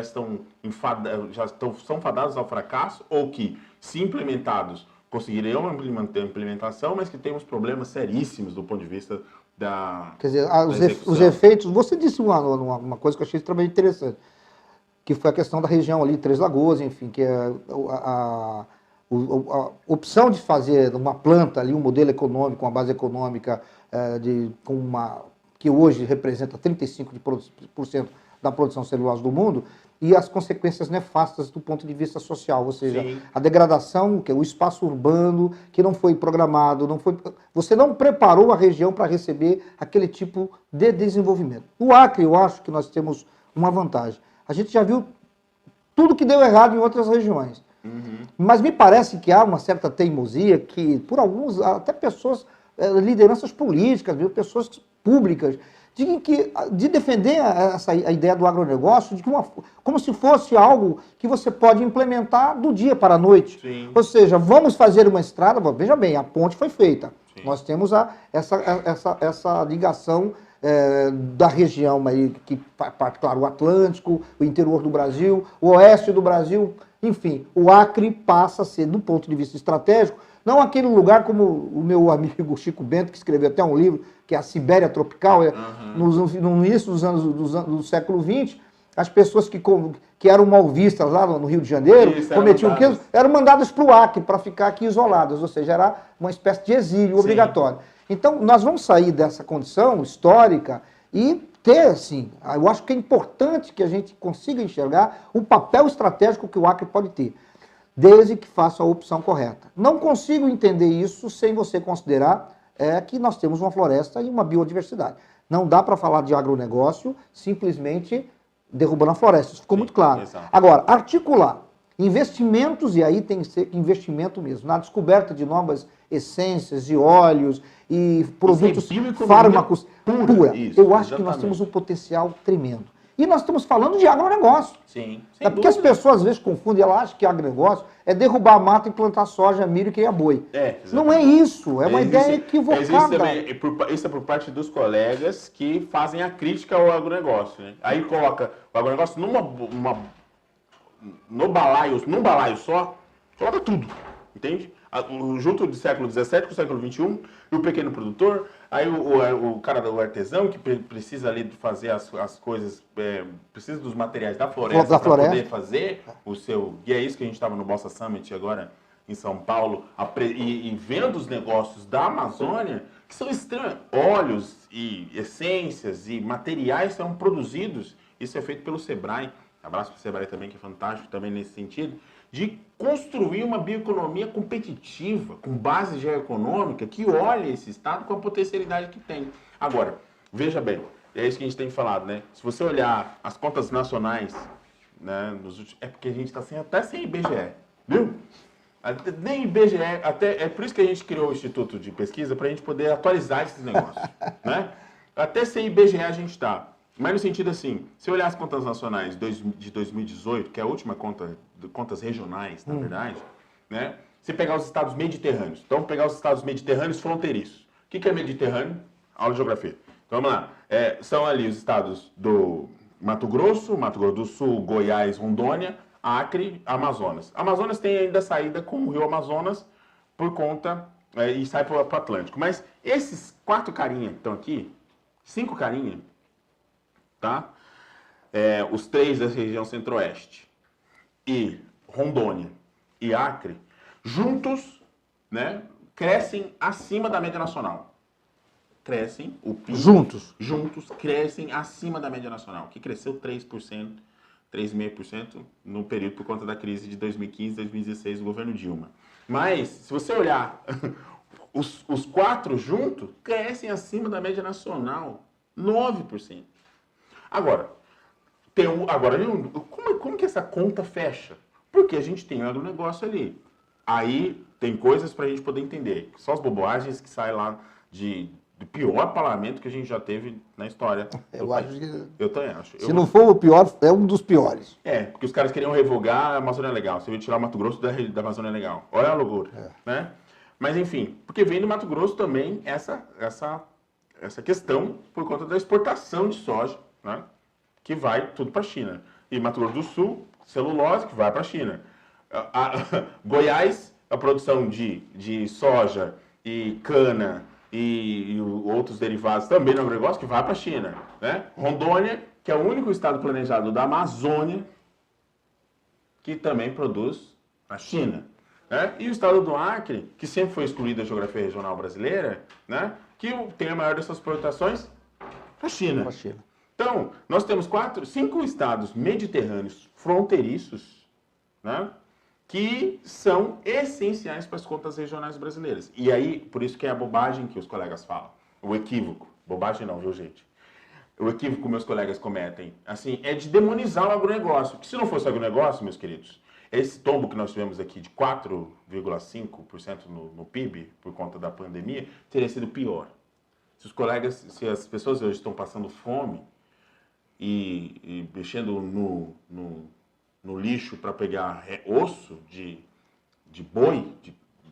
são fadados ao fracasso ou que, se implementados, conseguirão uma implementação, mas que temos problemas seríssimos do ponto de vista da Quer dizer, os efeitos... Você disse uma coisa que eu achei extremamente interessante, que foi a questão da região ali, Três Lagoas, enfim, que é a opção de fazer uma planta ali, um modelo econômico, uma base econômica que hoje representa 35% da produção celulose do mundo, e as consequências nefastas do ponto de vista social, ou seja, Sim. a degradação, que é o espaço urbano, que não foi programado, você não preparou a região para receber aquele tipo de desenvolvimento. No Acre, eu acho que nós temos uma vantagem. A gente já viu tudo que deu errado em outras regiões. Mas me parece que há uma certa teimosia que, por alguns, até pessoas, lideranças políticas, viu, pessoas públicas, de defender a ideia do agronegócio como se fosse algo que você pode implementar do dia para a noite. Sim. Ou seja, vamos fazer uma estrada, veja bem, a ponte foi feita. Sim. Nós temos essa ligação da região aí, que parte, claro, o Atlântico, o interior do Brasil, o oeste do Brasil, enfim, o Acre passa a ser, do ponto de vista estratégico, não aquele lugar como o meu amigo Chico Bento, que escreveu até um livro, que é a Sibéria Tropical, no início do século XX, as pessoas que eram mal vistas lá no Rio de Janeiro, cometiam crimes, eram mandadas para o Acre para ficar aqui isoladas, ou seja, era uma espécie de exílio obrigatório. Então, nós vamos sair dessa condição histórica e ter, assim, eu acho que é importante que a gente consiga enxergar o papel estratégico que o Acre pode ter, desde que faça a opção correta. Não consigo entender isso sem você considerar que nós temos uma floresta e uma biodiversidade. Não dá para falar de agronegócio simplesmente derrubando a floresta, isso ficou muito claro. Exato. Agora, articular investimentos, e aí tem que ser investimento mesmo, na descoberta de novas essências e óleos e produtos fármacos pura. Eu acho que nós temos um potencial tremendo. E nós estamos falando de agronegócio. Sim, é porque as pessoas às vezes confundem, elas acham que agronegócio é derrubar a mata e plantar soja, milho e criar boi. Não é isso, é uma ideia equivocada. Isso é por parte dos colegas que fazem a crítica ao agronegócio. Né? Aí coloca o agronegócio num balaio só, coloca tudo, entende? Junto do século XVII com o século XXI, e o pequeno produtor, aí o cara do artesão que precisa ali de fazer as coisas, precisa dos materiais da floresta para poder fazer o seu... E é isso que a gente estava no Bossa Summit agora, em São Paulo, e vendo os negócios da Amazônia, que são extremos. Óleos e essências e materiais são produzidos, isso é feito pelo Sebrae, abraço para o Sebrae também, que é fantástico também nesse sentido, de construir uma bioeconomia competitiva, com base geoeconômica, que olhe esse Estado com a potencialidade que tem. Agora, veja bem, é isso que a gente tem falado, né? Se você olhar as contas nacionais, né, é porque a gente está até sem IBGE, viu? Nem IBGE, é por isso que a gente criou o Instituto de Pesquisa, para a gente poder atualizar esses negócios, né? Até sem IBGE a gente está. Mas no sentido assim, se olhar as contas nacionais de 2018, que é a última conta, contas regionais, na verdade, né? Se pegar os estados mediterrâneos, então pegar os estados mediterrâneos fronteiriços. O que é Mediterrâneo? Aula de geografia. Então vamos lá. São ali os estados do Mato Grosso do Sul, Goiás, Rondônia, Acre, Amazonas. Amazonas tem ainda saída com o rio Amazonas por conta e sai para o Atlântico. Mas esses 4 carinhas que estão aqui, 5 carinhas, tá? Os 3 da região centro-oeste e Rondônia e Acre, juntos, né, crescem acima da média nacional. Crescem, o PIB... Juntos crescem acima da média nacional, que cresceu 3%, 3,5% no período por conta da crise de 2015, 2016 do governo Dilma. Mas, se você olhar, os 4 juntos crescem acima da média nacional, 9%. Agora, como que essa conta fecha? Porque a gente tem um agronegócio ali. Aí tem coisas para a gente poder entender. Só as bobagens que saem lá do pior parlamento que a gente já teve na história. Eu também acho. Se não for o pior, é um dos piores. Porque os caras queriam revogar a Amazônia Legal. Você veio tirar o Mato Grosso da Amazônia Legal. Olha a loucura. Né? Mas enfim, porque vem do Mato Grosso também essa questão por conta da exportação de soja, né? Que vai tudo para a China. E Mato Grosso do Sul, celulose, que vai para a China. Goiás, a produção de soja e cana e outros derivados também no agronegócio, que vai para a China. Né? Rondônia, que é o único estado planejado da Amazônia, que também produz na China. né? E o estado do Acre, que sempre foi excluído da geografia regional brasileira, né? Que tem a maior dessas exportações, a China. Então, nós temos 5 estados mediterrâneos fronteiriços, né? Que são essenciais para as contas regionais brasileiras. E aí, por isso que é a bobagem que os colegas falam. O equívoco. Bobagem não, viu, gente? O equívoco que meus colegas cometem, assim, é de demonizar o agronegócio. Que se não fosse o agronegócio, meus queridos, esse tombo que nós tivemos aqui de 4,5% no PIB, por conta da pandemia, teria sido pior. Se as pessoas hoje estão passando fome e mexendo no lixo para pegar osso de boi,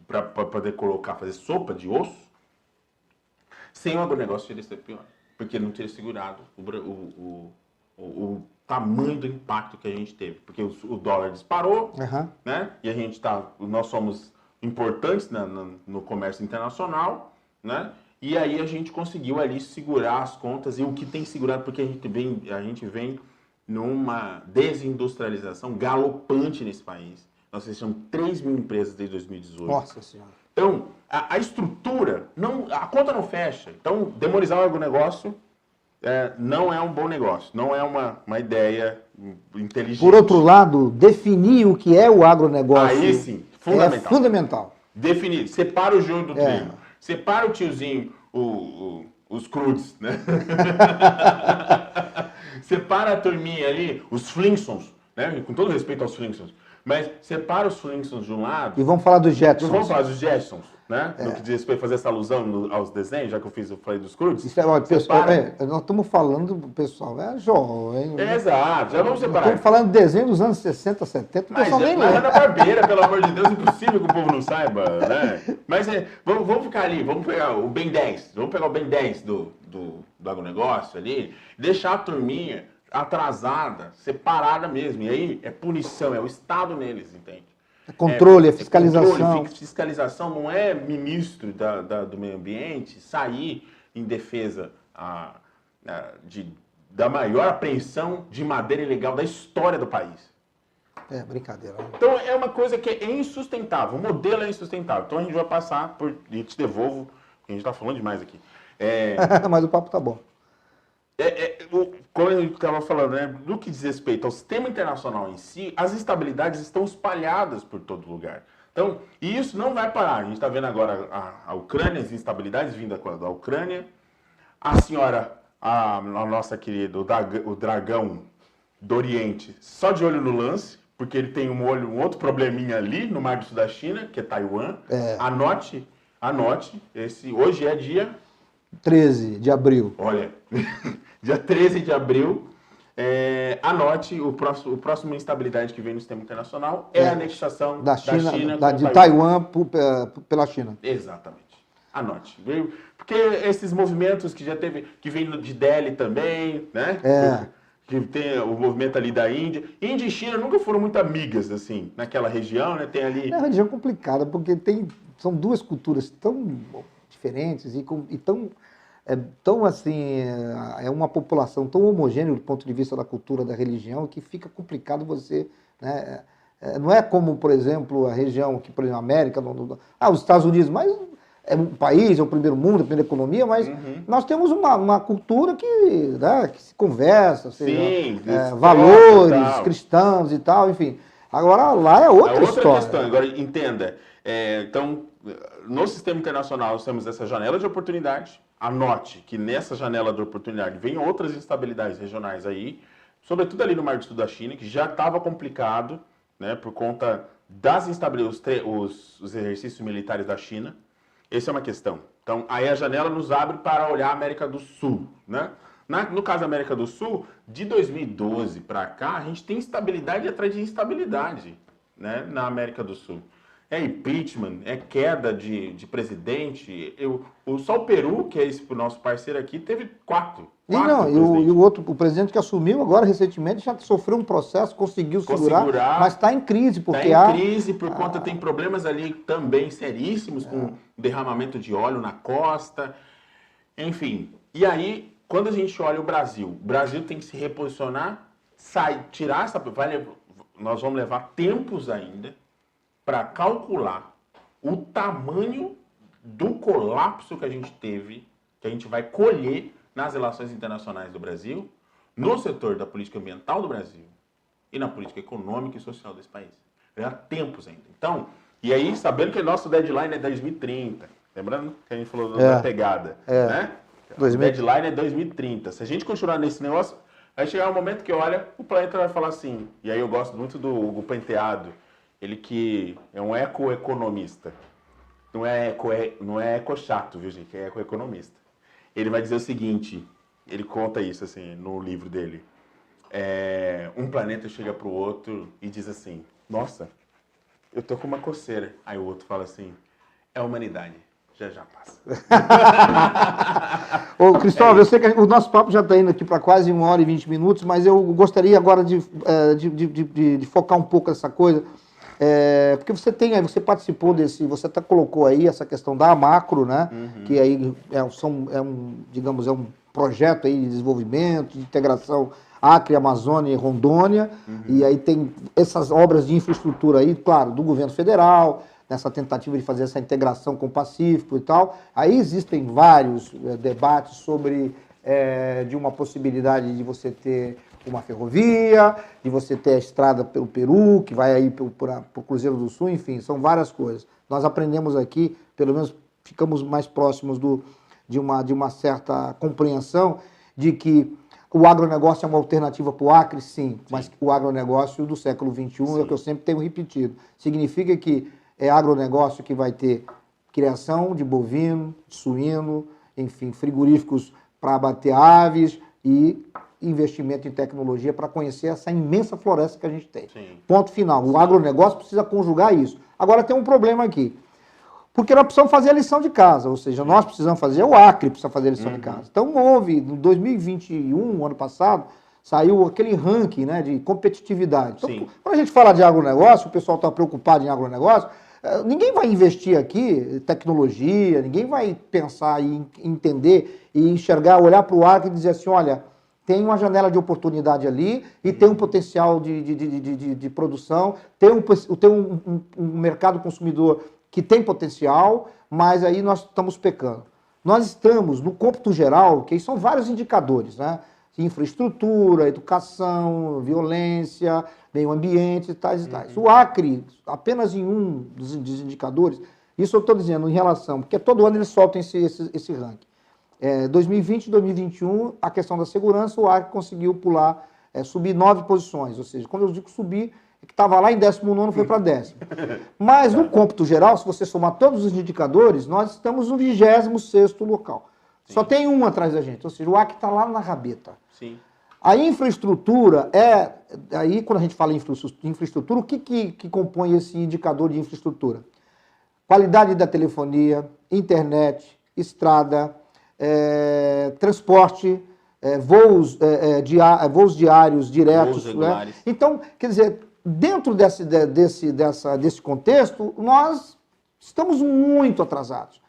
para poder fazer sopa de osso, sem o agronegócio teria sido pior. Porque não teria segurado o tamanho do impacto que a gente teve. Porque o dólar disparou, né? E nós somos importantes no comércio internacional, né? E aí a gente conseguiu ali segurar as contas, e o que tem segurado, porque a gente vem numa desindustrialização galopante nesse país. Nós fechamos 3 mil empresas desde 2018. Nossa Senhora. Então, a estrutura, a conta não fecha. Então, demonizar o agronegócio não é um bom negócio, não é uma ideia inteligente. Por outro lado, definir o que é o agronegócio aí sim, fundamental. É fundamental. Definir, separa o joio do trigo, separa o tiozinho, os crudes, né? Separa a turminha ali, os Flintstones, né? Com todo respeito aos Flintstones. Mas separa os Flintstones de um lado... E vamos falar dos Jetsons. Vamos falar dos Jetsons, né? No que diz respeito a fazer essa alusão aos desenhos, já que eu falei dos Croods. Isso pessoal, nós estamos falando do pessoal, jovem. Exato, já vamos separar. Estamos falando de desenho dos anos 60, 70, o pessoal nem lê. Mas Hanna-Barbera, pelo amor de Deus, é impossível que o povo não saiba, né? Mas vamos ficar ali, vamos pegar o Ben 10, vamos pegar o Ben 10 do agronegócio ali, deixar a turminha atrasada, separada mesmo. E aí é punição, é o Estado neles, entende? É controle, é fiscalização. Controle, fiscalização, não é ministro do meio ambiente sair em defesa da maior apreensão de madeira ilegal da história do país. É brincadeira. Então é uma coisa que é insustentável, o modelo é insustentável. Então a gente vai passar por... E te devolvo, porque a gente está falando demais aqui. Mas o papo tá bom. Como a gente estava falando, né, no que diz respeito ao sistema internacional em si, as instabilidades estão espalhadas por todo lugar. Então, e isso não vai parar. A gente está vendo agora a Ucrânia, as instabilidades vindas da Ucrânia. A senhora, a nossa querida, o dragão do Oriente, só de olho no lance, porque ele tem um outro probleminha ali no Mar do Sul da China, que é Taiwan. Anote, hoje é dia... 13 de abril. Olha, dia 13 de abril, anote o próximo instabilidade que vem no sistema internacional é a anexação da China de Taiwan pela China. Exatamente. Anote. Porque esses movimentos que já teve, que vem de Delhi também, né? Que tem o movimento ali da Índia. Índia e China nunca foram muito amigas, assim, naquela região, né? Tem ali... É uma região complicada, porque são duas culturas tão diferentes e tão assim, é uma população tão homogênea do ponto de vista da cultura, da religião, que fica complicado você, né? Não é como, por exemplo, a região que, por exemplo, a América, os Estados Unidos, mas é um país, é o primeiro mundo, a primeira economia, mas nós temos uma cultura que se conversa, valores cristãos e tal, enfim. Agora lá é outra história. Questão. Agora, entenda, então, no sistema internacional nós temos essa janela de oportunidade. Anote que nessa janela de oportunidade vem outras instabilidades regionais aí, sobretudo ali no Mar do Sul da China, que já estava complicado, né, por conta das instabilidades, os exercícios militares da China. Essa é uma questão. Então, aí a janela nos abre para olhar a América do Sul, né? No caso da América do Sul, de 2012 para cá, a gente tem instabilidade atrás de instabilidade, né, na América do Sul. É impeachment, é queda de presidente. Só o Peru, que é esse nosso parceiro aqui, teve quatro. E o presidente que assumiu agora recentemente já sofreu um processo, conseguiu segurar, mas está em crise, porque está em crise por conta, tem problemas ali também seríssimos, com derramamento de óleo na costa, enfim. E aí, quando a gente olha o Brasil tem que se reposicionar, tirar essa... nós vamos levar tempos ainda, para calcular o tamanho do colapso que a gente teve, que a gente vai colher nas relações internacionais do Brasil, no setor da política ambiental do Brasil e na política econômica e social desse país. Há tempos ainda. Então, e aí, sabendo que nosso deadline é 2030, lembrando que a gente falou da pegada, né? O deadline é 2030. Se a gente continuar nesse negócio, vai chegar um momento que, olha, o planeta vai falar assim, e aí eu gosto muito do Hugo Penteado, ele que é um ecoeconomista. Não é eco-chato, viu, gente? É ecoeconomista. Ele vai dizer o seguinte, ele conta isso, assim, no livro dele. Um planeta chega pro outro e diz assim, nossa, eu tô com uma coceira. Aí o outro fala assim, é a humanidade, já passa. Ô, Cristóvão, eu sei que o nosso papo já está indo aqui para quase 1h20, mas eu gostaria agora de focar um pouco essa coisa. Porque você participou você até colocou aí essa questão da Amacro, né? Uhum. Que aí digamos, é um projeto aí de desenvolvimento, de integração Acre, Amazônia e Rondônia, e aí tem essas obras de infraestrutura aí, claro, do governo federal, nessa tentativa de fazer essa integração com o Pacífico e tal. Aí existem vários debates sobre de uma possibilidade de você ter uma ferrovia, de você ter a estrada pelo Peru, que vai aí para o Cruzeiro do Sul, enfim, são várias coisas. Nós aprendemos aqui, pelo menos ficamos mais próximos de uma certa compreensão de que o agronegócio é uma alternativa para o Acre, sim, mas o agronegócio do século XXI é o que eu sempre tenho repetido. Significa que é agronegócio que vai ter criação de bovino, de suíno, enfim, frigoríficos para abater aves e investimento em tecnologia para conhecer essa imensa floresta que a gente tem. Sim. Ponto final. O agronegócio precisa conjugar isso. Agora tem um problema aqui. Porque nós precisamos fazer a lição de casa, ou seja, nós precisamos fazer, o Acre precisa fazer a lição de casa. Então houve, em 2021, ano passado, saiu aquele ranking, né, de competitividade. Então, quando a gente fala de agronegócio, o pessoal está preocupado em agronegócio, ninguém vai investir aqui tecnologia, ninguém vai pensar e entender e enxergar, olhar para o Acre e dizer assim, olha, tem uma janela de oportunidade ali e tem um potencial de produção, tem um mercado consumidor que tem potencial, mas aí nós estamos pecando. Nós estamos, no cômputo geral, que são vários indicadores, né? Infraestrutura, educação, violência, meio ambiente e tais e tais. O Acre, apenas em um dos indicadores, isso eu estou dizendo em relação, porque todo ano eles soltam esse ranking. 2020 e 2021, a questão da segurança, o Acre conseguiu pular, subir 9 posições, ou seja, quando eu digo subir, que estava lá em 19º foi para 10º. Mas no cômputo geral, se você somar todos os indicadores, nós estamos no 26º local. Sim. Só tem um atrás da gente, ou seja, o Acre está lá na rabeta. Sim. A infraestrutura aí quando a gente fala em infraestrutura, o que compõe esse indicador de infraestrutura? Qualidade da telefonia, internet, estrada, transporte, voos diários, diretos. Voos regulares. Né? Então, quer dizer, dentro desse contexto, nós estamos muito atrasados.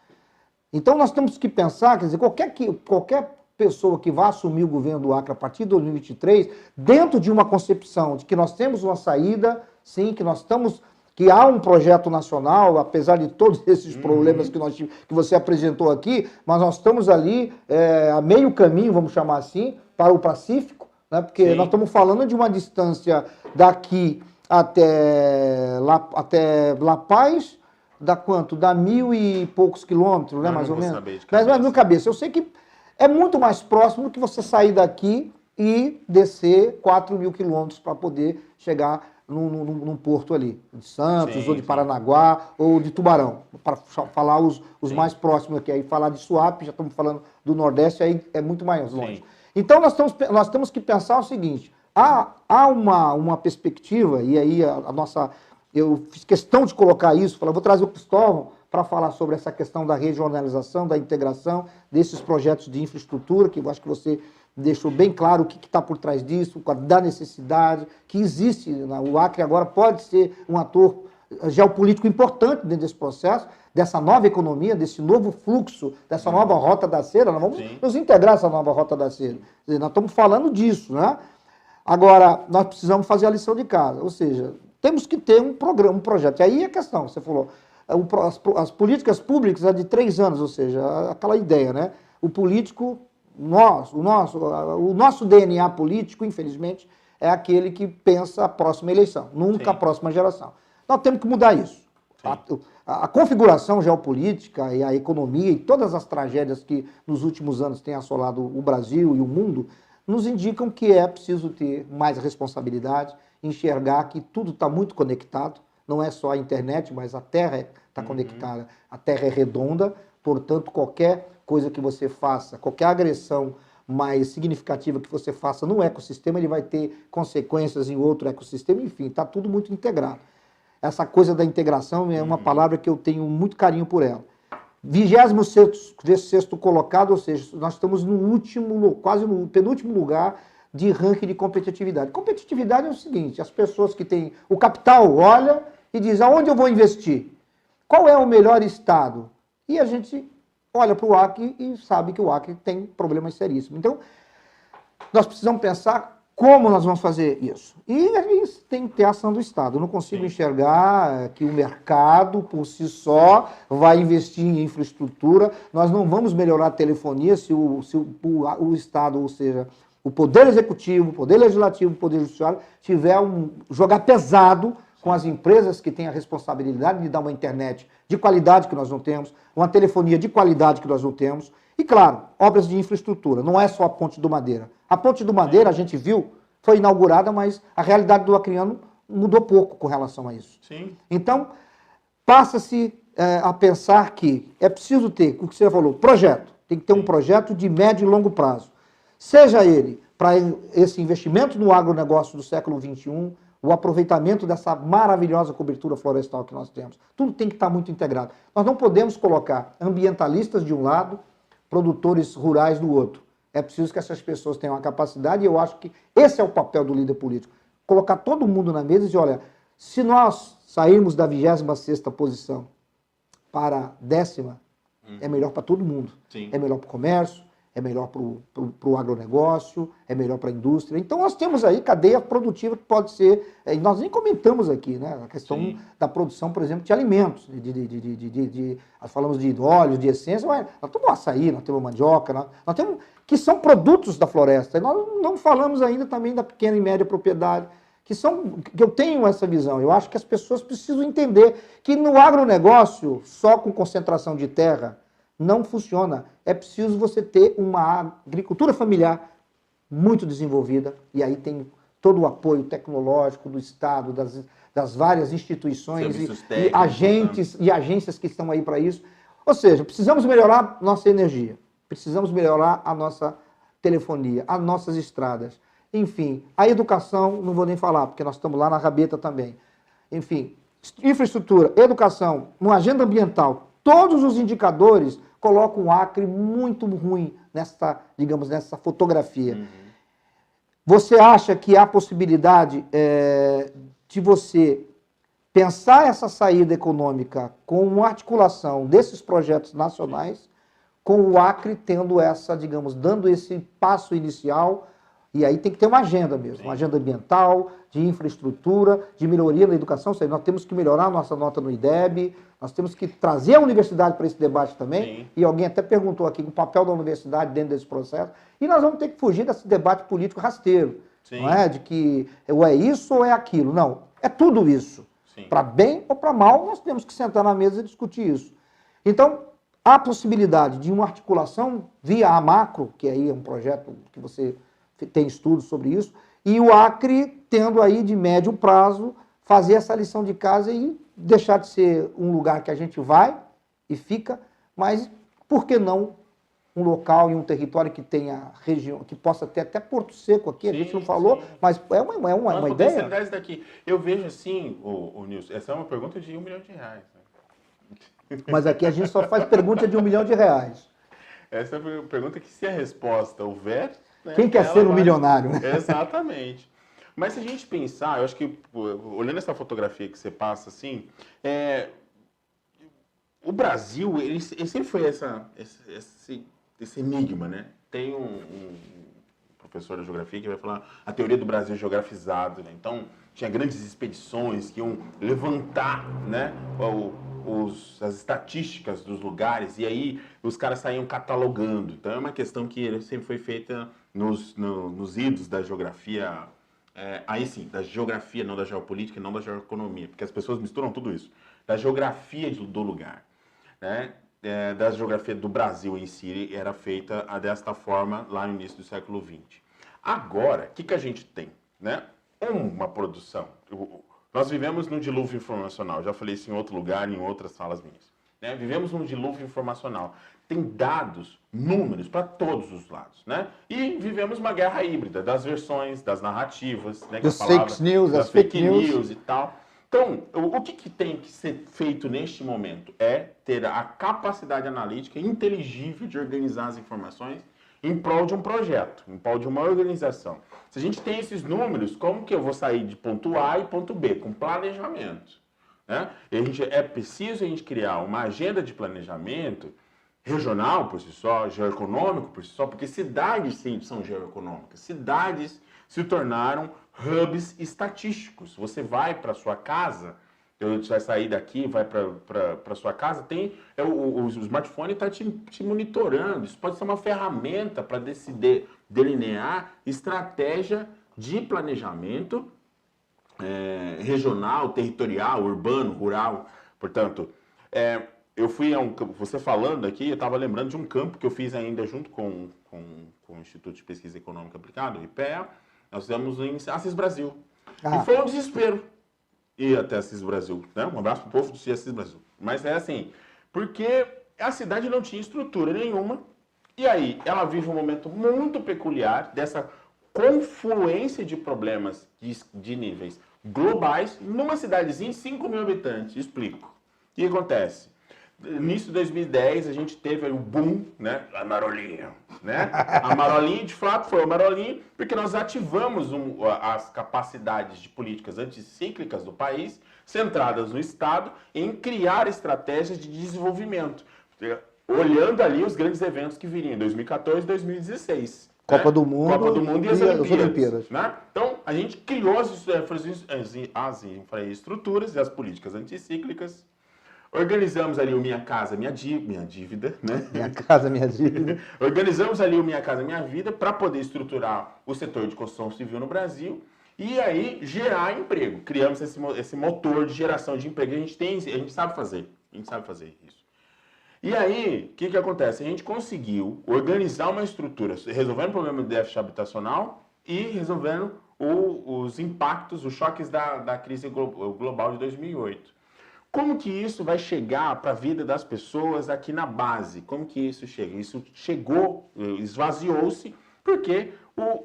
Então, nós temos que pensar, quer dizer, qualquer pessoa que vá assumir o governo do Acre a partir de 2023, dentro de uma concepção de que nós temos uma saída, sim, que há um projeto nacional, apesar de todos esses problemas que você apresentou aqui, mas nós estamos ali a meio caminho, vamos chamar assim, para o Pacífico, né? Porque sim, nós estamos falando de uma distância daqui até La Paz, dá quanto? Dá 1.000 e poucos quilômetros, né, mais ou menos? Mas não é mil cabeça. Eu sei que é muito mais próximo do que você sair daqui e descer 4.000 quilômetros para poder chegar num porto ali, de Santos, ou de Paranaguá, ou de Tubarão, para falar os mais próximos aqui. Aí falar de Suape, já estamos falando do Nordeste, aí é muito mais longe. Sim. Então nós temos que pensar o seguinte, há uma perspectiva, e aí eu fiz questão de colocar isso, vou trazer o Cristóvão para falar sobre essa questão da regionalização, da integração desses projetos de infraestrutura, que eu acho que você deixou bem claro o que está por trás disso, da necessidade que existe. O Acre agora pode ser um ator geopolítico importante dentro desse processo, dessa nova economia, desse novo fluxo, dessa nova rota da seda. Nós vamos nos integrar essa nova rota da seda. Nós estamos falando disso, né? Agora, nós precisamos fazer a lição de casa, ou seja, temos que ter um programa, um projeto. E aí a questão, você falou, as políticas públicas é de 3 anos, ou seja, aquela ideia, né? O político, o nosso DNA político, infelizmente, é aquele que pensa a próxima eleição, nunca a próxima geração. Nós temos que mudar isso. A configuração geopolítica e a economia e todas as tragédias que nos últimos anos têm assolado o Brasil e o mundo nos indicam que é preciso ter mais responsabilidade, enxergar que tudo está muito conectado, não é só a internet, mas a Terra está conectada, a Terra é redonda, portanto, qualquer coisa que você faça, qualquer agressão mais significativa que você faça no ecossistema, ele vai ter consequências em outro ecossistema, enfim, está tudo muito integrado. Essa coisa da integração é uma palavra que eu tenho muito carinho por ela. 26º colocado, ou seja, nós estamos no último, quase no penúltimo lugar de ranking de competitividade. Competitividade é o seguinte, as pessoas que têm o capital olha e diz, aonde eu vou investir? Qual é o melhor estado? E a gente olha para o Acre e sabe que o Acre tem problemas seríssimos. Então, nós precisamos pensar como nós vamos fazer isso. E a gente tem que ter a ação do Estado. Eu não consigo enxergar que o mercado, por si só, vai investir em infraestrutura. Nós não vamos melhorar a telefonia se o Estado, ou seja, o Poder Executivo, o Poder Legislativo, o Poder Judiciário, jogar pesado com as empresas que têm a responsabilidade de dar uma internet de qualidade que nós não temos, uma telefonia de qualidade que nós não temos. E, claro, obras de infraestrutura, não é só a Ponte do Madeira. A Ponte do Madeira, a gente viu, foi inaugurada, mas a realidade do acreano mudou pouco com relação a isso. Sim. Então, passa-se a pensar que é preciso ter, o que você falou, projeto. Tem que ter um projeto de médio e longo prazo. Seja ele para esse investimento no agronegócio do século XXI, o aproveitamento dessa maravilhosa cobertura florestal que nós temos. Tudo tem que estar muito integrado. Nós não podemos colocar ambientalistas de um lado, produtores rurais do outro. É preciso que essas pessoas tenham a capacidade, e eu acho que esse é o papel do líder político. Colocar todo mundo na mesa e dizer, olha, se nós sairmos da 26ª posição para a 10ª, é melhor para todo mundo. Sim. É melhor para o comércio, é melhor para o agronegócio, é melhor para a indústria. Então nós temos aí cadeia produtiva que pode ser, e nós nem comentamos aqui, né, a questão da produção, por exemplo, de alimentos, nós falamos de óleos, de essência, mas nós temos açaí, nós temos mandioca, nós temos, que são produtos da floresta. E nós não falamos ainda também da pequena e média propriedade, que eu tenho essa visão. Eu acho que as pessoas precisam entender que no agronegócio, só com concentração de terra, não funciona. É preciso você ter uma agricultura familiar muito desenvolvida, e aí tem todo o apoio tecnológico do Estado, das várias instituições e agências que estão aí para isso. Ou seja, precisamos melhorar nossa energia, precisamos melhorar a nossa telefonia, as nossas estradas. Enfim, a educação, não vou nem falar, porque nós estamos lá na rabeta também. Enfim, infraestrutura, educação, uma agenda ambiental, todos os indicadores colocam o Acre muito ruim nessa fotografia. Você acha que há possibilidade de você pensar essa saída econômica com uma articulação desses projetos nacionais, com o Acre tendo dando esse passo inicial? E aí tem que ter uma agenda mesmo, uma agenda ambiental, de infraestrutura, de melhoria na educação. Ou seja, nós temos que melhorar a nossa nota no IDEB, nós temos que trazer a universidade para esse debate também. Sim. E alguém até perguntou aqui o papel da universidade dentro desse processo. E nós vamos ter que fugir desse debate político rasteiro. Não é? De que ou é isso ou é aquilo. Não, é tudo isso. Para bem ou para mal, nós temos que sentar na mesa e discutir isso. Então, há possibilidade de uma articulação via a macro, que aí é um projeto que você tem estudos sobre isso, e o Acre tendo aí de médio prazo fazer essa lição de casa e deixar de ser um lugar que a gente vai e fica, mas por que não um local e um território que tenha região, que possa ter até Porto Seco aqui, a gente não falou, mas é uma ideia. Daqui. Eu vejo assim, o Nilson, essa é uma pergunta de R$1 milhão. Né? Mas aqui a gente só faz pergunta de R$1 milhão. Essa é a pergunta que, se a resposta houver... Né, quem quer ser um milionário? Né? Exatamente. Mas se a gente pensar, eu acho que, olhando essa fotografia que você passa, assim, o Brasil, ele sempre foi esse enigma, né? Tem um professor de geografia, que vai falar a teoria do Brasil geografizado, né? Então, tinha grandes expedições que iam levantar, né, as estatísticas dos lugares, e aí os caras saíam catalogando. Então, é uma questão que sempre foi feita nos idos da geografia, aí sim, da geografia, não da geopolítica, não da geoeconomia, porque as pessoas misturam tudo isso, da geografia do lugar, né? Da geografia do Brasil em si, era feita desta forma lá no início do século XX. Agora, o que a gente tem? Né? Uma produção. Nós vivemos num dilúvio informacional, já falei isso em outro lugar, em outras salas minhas. Né? Vivemos num dilúvio informacional. Tem dados, números para todos os lados. Né? E vivemos uma guerra híbrida das versões, das narrativas, né? Dos fake news, das as fake news e tal. Então, o que tem que ser feito neste momento é ter a capacidade analítica inteligível de organizar as informações em prol de um projeto, em prol de uma organização. Se a gente tem esses números, como que eu vou sair de ponto A e ponto B? Com planejamento. Né? É preciso a gente criar uma agenda de planejamento regional por si só, geoeconômico por si só, porque cidades sim são geoeconômicas. Cidades se tornaram hubs estatísticos. Você vai para sua casa, você vai sair daqui, vai para sua casa, tem o smartphone está te monitorando. Isso pode ser uma ferramenta para decidir, delinear estratégia de planejamento regional, territorial, urbano, rural. Portanto, eu fui você falando aqui, eu estava lembrando de um campo que eu fiz ainda junto com o Instituto de Pesquisa Econômica Aplicada, o IPEA. Nós fizemos em Assis Brasil. E foi um desespero ir até Assis Brasil. Né? Um abraço para o povo de Assis Brasil. Mas é assim, porque a cidade não tinha estrutura nenhuma. E aí, ela vive um momento muito peculiar dessa confluência de problemas de níveis globais numa cidadezinha de 5 mil habitantes. Explico. O que acontece? Início de 2010, a gente teve aí o boom, né? A Marolinha, né? A Marolinha, de fato, foi a Marolinha, porque nós ativamos as capacidades de políticas anticíclicas do país, centradas no Estado, em criar estratégias de desenvolvimento, olhando ali os grandes eventos que viriam em 2014 e 2016. Copa do Mundo, Copa do Mundo e as Olimpíadas. Né? Então, a gente criou as infraestruturas e as políticas anticíclicas. Organizamos ali o Minha Casa Minha Dívida, né? Minha Casa Minha Dívida. Organizamos ali o Minha Casa Minha Vida para poder estruturar o setor de construção civil no Brasil e aí gerar emprego. Criamos esse motor de geração de emprego. A gente sabe fazer. A gente sabe fazer isso. E aí, o que acontece? A gente conseguiu organizar uma estrutura, resolvendo o problema do déficit habitacional e resolvendo os impactos, os choques da crise global de 2008. Como que isso vai chegar para a vida das pessoas aqui na base? Como que isso chega? Isso chegou, esvaziou-se, porque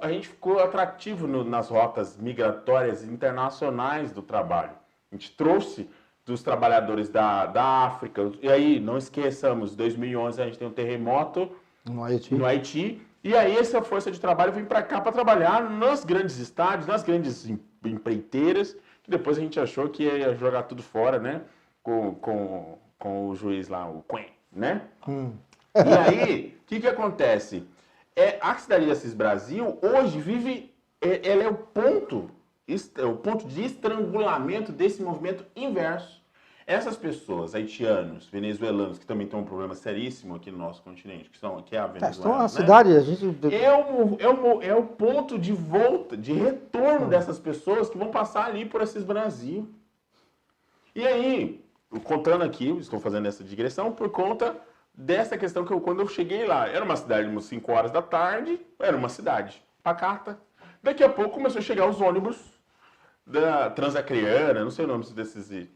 a gente ficou atrativo nas rotas migratórias internacionais do trabalho. A gente trouxe dos trabalhadores da África, e aí, não esqueçamos, em 2011 a gente tem um terremoto no Haiti, e aí essa força de trabalho vem para cá para trabalhar nos grandes estádios, nas grandes empreiteiras, que depois a gente achou que ia jogar tudo fora, né? Com o juiz lá, o Quen, né? E aí, o que acontece? A cidade de Assis Brasil, hoje, vive... Ela é o ponto de estrangulamento desse movimento inverso. Essas pessoas, haitianos, venezuelanos, que também têm um problema seríssimo aqui no nosso continente, que é a Venezuela, então, a cidade, a gente... É o ponto de volta, de retorno dessas pessoas que vão passar ali por Assis Brasil. E aí, contando aqui, estou fazendo essa digressão por conta dessa questão que quando eu cheguei lá, era uma cidade umas 5 horas da tarde, era uma cidade pacata. Daqui a pouco começou a chegar os ônibus da Transacreana, não sei o nome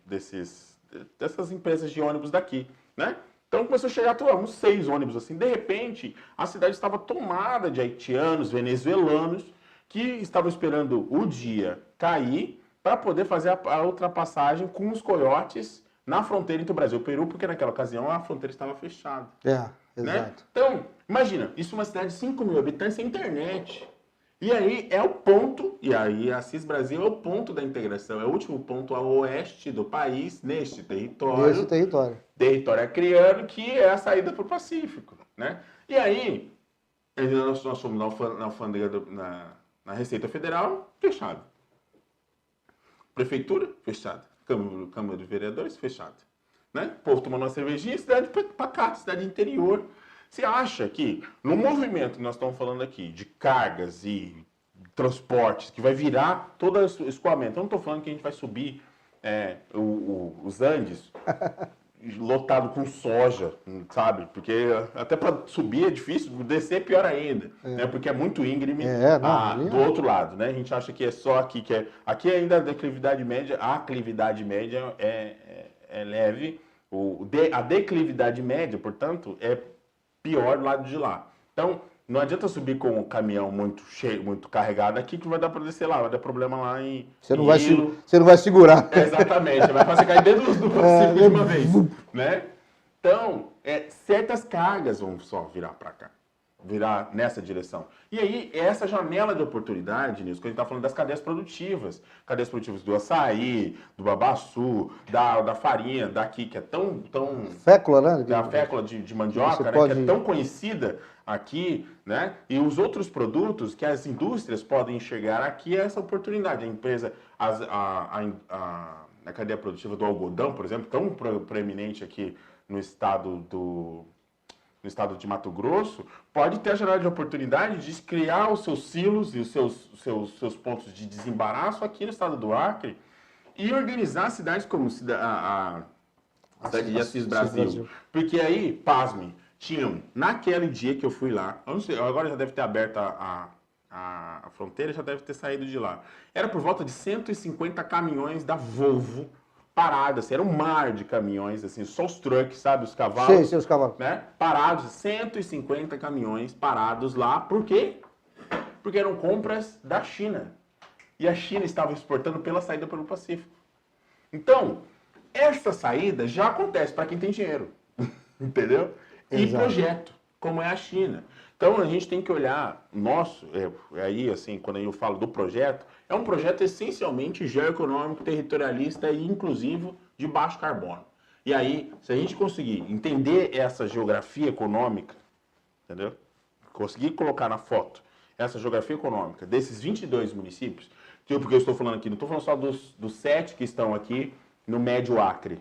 dessas empresas de ônibus daqui, né? Então começou a chegar uns 6 ônibus assim. De repente, a cidade estava tomada de haitianos, venezuelanos, que estavam esperando o dia cair para poder fazer a ultrapassagem com os coiotes na fronteira entre o Brasil e o Peru, porque naquela ocasião a fronteira estava fechada. Exato. Né? Então, imagina, isso é uma cidade de 5 mil habitantes sem internet. E aí é o ponto, e aí Assis Brasil é o ponto da integração, é o último ponto ao oeste do país, neste território. Território acreano, que é a saída para o Pacífico. Né? E aí, Nós fomos na alfândega, na Receita Federal, fechado. Prefeitura, fechada. Câmara de Vereadores, fechada. Né? O povo tomando uma cervejinha, cidade pacata, cidade interior. Você acha que, no movimento que nós estamos falando aqui, de cargas e transportes, que vai virar todo esse escoamento, eu não estou falando que a gente vai subir os Andes lotado com soja, sabe? Porque até para subir é difícil, descer é pior ainda, né? Porque é muito íngreme do outro lado, né? A gente acha que é só aqui, aqui ainda a declividade média é leve, a declividade média, portanto, é pior do lado de lá. Então, não adianta subir com um caminhão muito cheio, muito carregado aqui, que vai dar para descer lá, vai dar problema lá em Você não vai segurar. Exatamente, vai fazer cair dentro do Pacífico de uma vez, né? Então, certas cargas vão só virar para cá, virar nessa direção. E aí, essa janela de oportunidade, Nilson, quando a gente está falando das cadeias produtivas do açaí, do babaçu, da farinha daqui, que é tão fécula, né? Da fécula de mandioca, né, que é tão conhecida aqui, né? E os outros produtos que as indústrias podem enxergar aqui é essa oportunidade. A empresa, a cadeia produtiva do algodão, por exemplo, tão proeminente aqui no estado de Mato Grosso, pode ter a janela de oportunidade de criar os seus silos e os seus pontos de desembaraço aqui no estado do Acre e organizar cidades como a cidade de Assis Brasil. Porque aí, pasmem, tinham, naquele dia que eu fui lá, eu não sei, agora já deve ter aberto a fronteira, já deve ter saído de lá. Era por volta de 150 caminhões da Volvo parados, assim, era um mar de caminhões, assim, só os trucks, sabe, os cavalos. Sim, os cavalos. Né? Parados, 150 caminhões parados lá, por quê? Porque eram compras da China. E a China estava exportando pela saída pelo Pacífico. Então, essa saída já acontece para quem tem dinheiro, entendeu? E projeto, como é a China. Então, a gente tem que olhar, aí, assim, quando eu falo do projeto, é um projeto essencialmente geoeconômico, territorialista e inclusivo de baixo carbono. E aí, se a gente conseguir entender essa geografia econômica, entendeu? Conseguir colocar na foto essa geografia econômica desses 22 municípios, porque eu estou falando aqui, não estou falando só dos 7 que estão aqui no Médio Acre.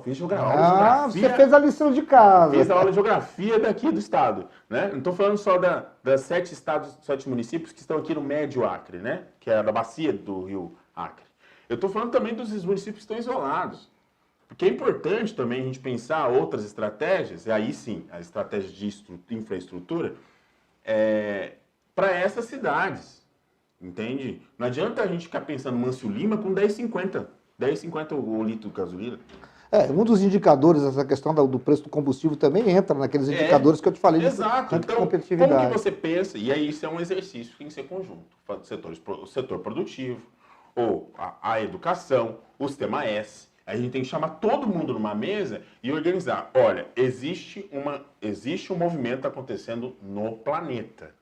Fiz geografia. Você fez a lição de casa. Fiz a aula de geografia daqui do estado, né? Não estou falando só das 7 estados, 7 municípios que estão aqui no Médio Acre, né? Que é da bacia do rio Acre. Eu estou falando também dos municípios que estão isolados. Porque é importante também a gente pensar outras estratégias, e aí sim, a estratégia de infraestrutura, para essas cidades, entende? Não adianta a gente ficar pensando Mâncio Lima com 10,50 o litro de gasolina. Um dos indicadores dessa questão do preço do combustível também entra naqueles indicadores que eu te falei de competitividade. Como que você pensa? E aí isso é um exercício que tem que ser conjunto. O setor produtivo, ou a educação, o sistema S. A gente tem que chamar todo mundo numa mesa e organizar. Olha, existe um movimento acontecendo no planeta.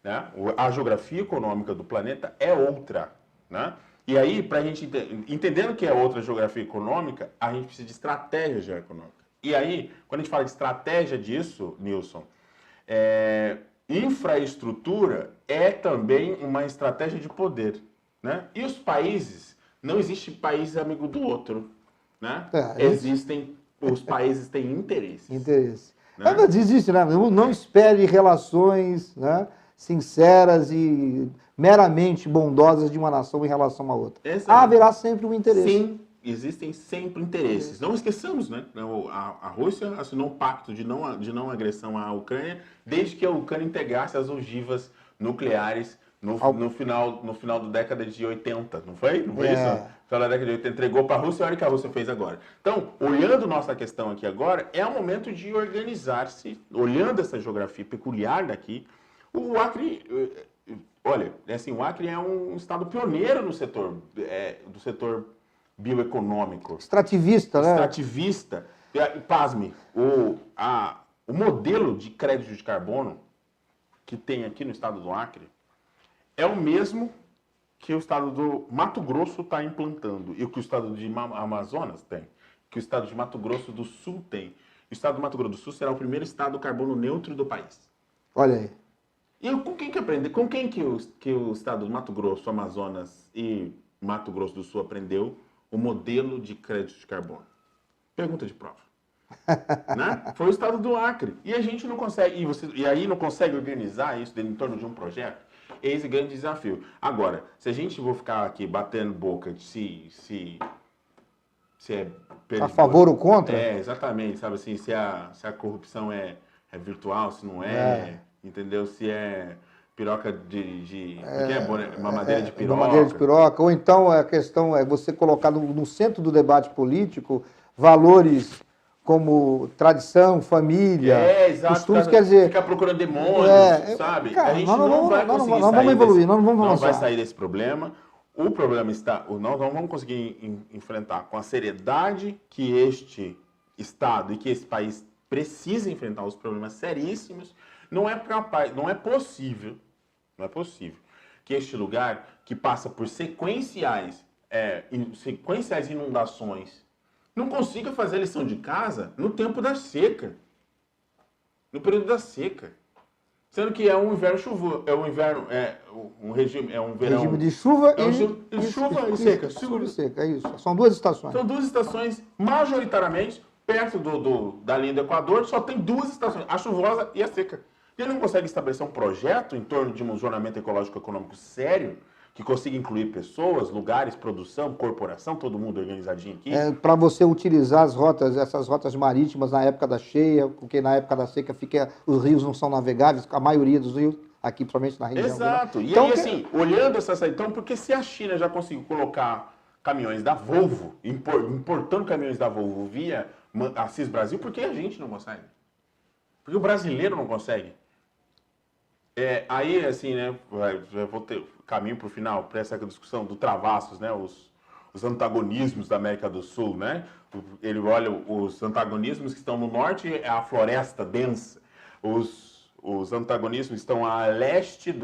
Né? A geografia econômica do planeta é outra. Né? E aí, para a gente entendendo que é outra geografia econômica, a gente precisa de estratégia geoeconômica. E aí, quando a gente fala de estratégia disso, Nilson, infraestrutura é também uma estratégia de poder. Né? E os países, não existe país amigo do outro. Né? Os países têm interesses. Né? Existe, né? Não espere relações, né, sinceras e meramente bondosas de uma nação em relação à outra. Haverá sempre um interesse. Sim, existem sempre interesses. Não esqueçamos, né? A Rússia assinou um pacto de não agressão à Ucrânia desde que a Ucrânia integrasse as ogivas nucleares no final da década de 80, não foi? Não foi isso? No final da década de 80, entregou para a Rússia, olha o que a Rússia fez agora. Então, olhando nossa questão aqui agora, é o momento de organizar-se, olhando essa geografia peculiar daqui. O Acre, olha, assim, o Acre é um estado pioneiro no setor, do setor bioeconômico. Extrativista, né? Extrativista. Pasme, o modelo de crédito de carbono que tem aqui no estado do Acre é o mesmo que o estado do Mato Grosso está implantando e o que o estado de Amazonas tem, que o estado de Mato Grosso do Sul tem. O estado do Mato Grosso do Sul será o primeiro estado carbono neutro do país. Olha aí. E com quem que aprende? Com quem que o estado do Mato Grosso, Amazonas e Mato Grosso do Sul aprendeu o modelo de crédito de carbono? Pergunta de prova. Né? Foi o estado do Acre. E a gente não consegue, e aí não consegue organizar isso em torno de um projeto. Esse é o grande desafio. Agora, se a gente for ficar aqui batendo boca de se é A favor ou contra? É, exatamente, sabe assim, se a corrupção é virtual, se não é, entendeu? Se é piroca mamadeira de piroca. Mamadeira de piroca, ou então a questão é você colocar no centro do debate político valores como tradição, família, exato, costumes, quer dizer... Ficar procurando demônios, sabe? Cara, a gente nós não vai conseguir não vamos evoluir, nós não vamos avançar. Não vai sair desse problema. O problema está... Nós não vamos conseguir enfrentar com a seriedade que este Estado e que esse país precisa enfrentar os problemas seríssimos. Não é possível que este lugar, que passa por sequenciais inundações, não consiga fazer a lição de casa no tempo da seca. No período da seca. Sendo que é um inverno chuvoso, Regime de chuva chuva e seca. Chuva e seca, é isso. São duas estações. São duas estações, majoritariamente, perto da linha do Equador, só tem duas estações, a chuvosa e a seca. E ele não consegue estabelecer um projeto em torno de um zonamento ecológico-econômico sério, que consiga incluir pessoas, lugares, produção, corporação, todo mundo organizadinho aqui. Para você utilizar essas rotas marítimas na época da cheia, porque na época da seca os rios não são navegáveis, a maioria dos rios, aqui principalmente na região. Exato. E então, aí, assim, olhando essa então, porque se a China já conseguiu colocar caminhões da Volvo, importando caminhões da Volvo via Assis Brasil, por que a gente não consegue? Porque o brasileiro não consegue. Aí, assim, né, vou ter caminho para o final, para essa discussão do Travassos, né, os antagonismos da América do Sul, né? Ele olha os antagonismos que estão no norte, é a floresta densa. Os antagonismos estão a leste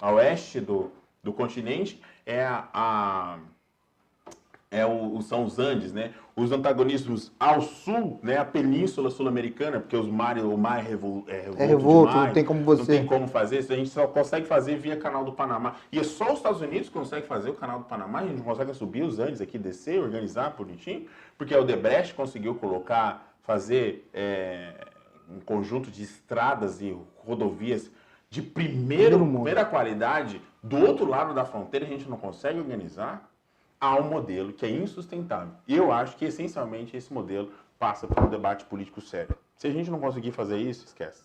a oeste do continente, são os Andes, né? Os antagonismos ao sul, né? A Península Sul-Americana, porque o mar é revolto demais, não tem como você... Não tem como fazer isso, a gente só consegue fazer via Canal do Panamá. E é só os Estados Unidos que consegue fazer o Canal do Panamá, a gente não consegue subir os Andes aqui, descer, organizar bonitinho, porque a Odebrecht conseguiu fazer um conjunto de estradas e rodovias de primeira qualidade do outro lado da fronteira, a gente não consegue organizar. Há um modelo que é insustentável. E eu acho que, essencialmente, esse modelo passa por um debate político sério. Se a gente não conseguir fazer isso, esquece.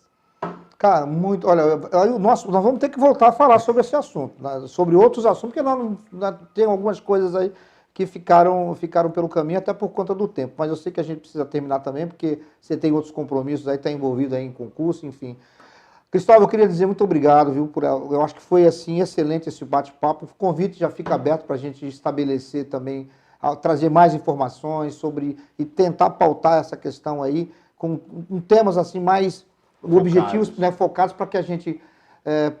Cara, muito... Olha, nós vamos ter que voltar a falar sobre esse assunto, né? Sobre outros assuntos, porque nós tem algumas coisas aí que ficaram pelo caminho, até por conta do tempo. Mas eu sei que a gente precisa terminar também, porque você tem outros compromissos aí, está envolvido aí em concurso, enfim... Cristóvão, eu queria dizer muito obrigado, viu? Eu acho que foi assim excelente esse bate-papo. O convite já fica aberto para a gente estabelecer também, trazer mais informações sobre e tentar pautar essa questão aí com temas assim mais objetivos, né, focados para que a gente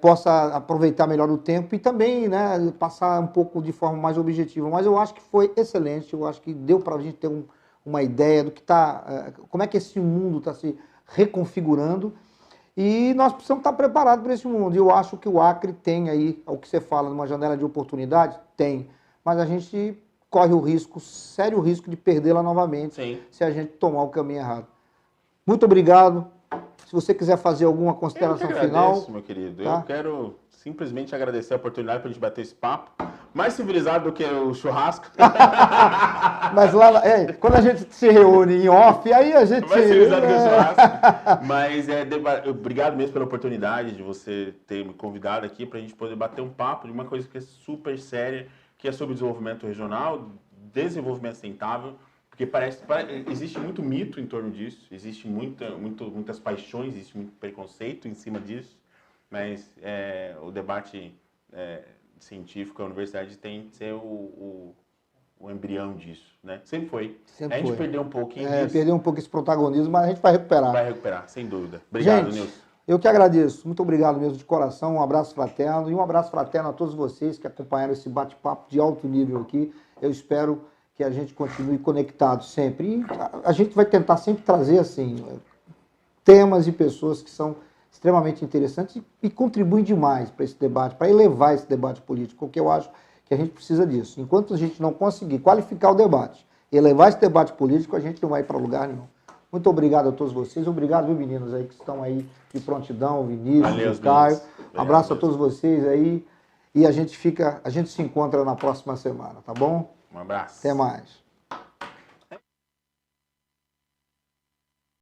possa aproveitar melhor o tempo e também, né, passar um pouco de forma mais objetiva. Mas eu acho que foi excelente. Eu acho que deu para a gente ter uma ideia do que como é que esse mundo está se reconfigurando. E nós precisamos estar preparados para esse mundo. E eu acho que o Acre tem aí, o que você fala, numa janela de oportunidade, tem. Mas a gente corre sério risco de perdê-la novamente. Sim. Se a gente tomar o caminho errado. Muito obrigado. Se você quiser fazer alguma consideração final... meu querido. Tá? Eu quero simplesmente agradecer a oportunidade para a gente bater esse papo. Mais civilizado do que o churrasco. Mas lá, quando a gente se reúne em off, aí a gente... Mais civilizado que o churrasco. Mas obrigado mesmo pela oportunidade de você ter me convidado aqui para a gente poder bater um papo de uma coisa que é super séria, que é sobre desenvolvimento regional, desenvolvimento sustentável, porque existe muito mito em torno disso, existe muitas paixões, existe muito preconceito em cima disso, mas o debate científico, a universidade tem que ser o embrião disso, né? Sempre foi. A gente perdeu um pouquinho disso. Perdeu um pouco esse protagonismo, mas a gente vai recuperar. Vai recuperar, sem dúvida. Obrigado, Nilson. Eu que agradeço. Muito obrigado mesmo de coração. Um abraço fraterno e um abraço fraterno a todos vocês que acompanharam esse bate-papo de alto nível aqui. Eu espero que a gente continue conectado sempre. E a gente vai tentar sempre trazer assim temas e pessoas que são extremamente interessantes e contribuem demais para esse debate, para elevar esse debate político, porque eu acho que a gente precisa disso. Enquanto a gente não conseguir qualificar o debate, elevar esse debate político, a gente não vai para lugar nenhum. Muito obrigado a todos vocês. Obrigado, viu, meninos aí que estão aí de prontidão, o Vinícius, o Caio. Abraço a todos vocês aí. E a gente se encontra na próxima semana, tá bom? Um abraço. Até mais.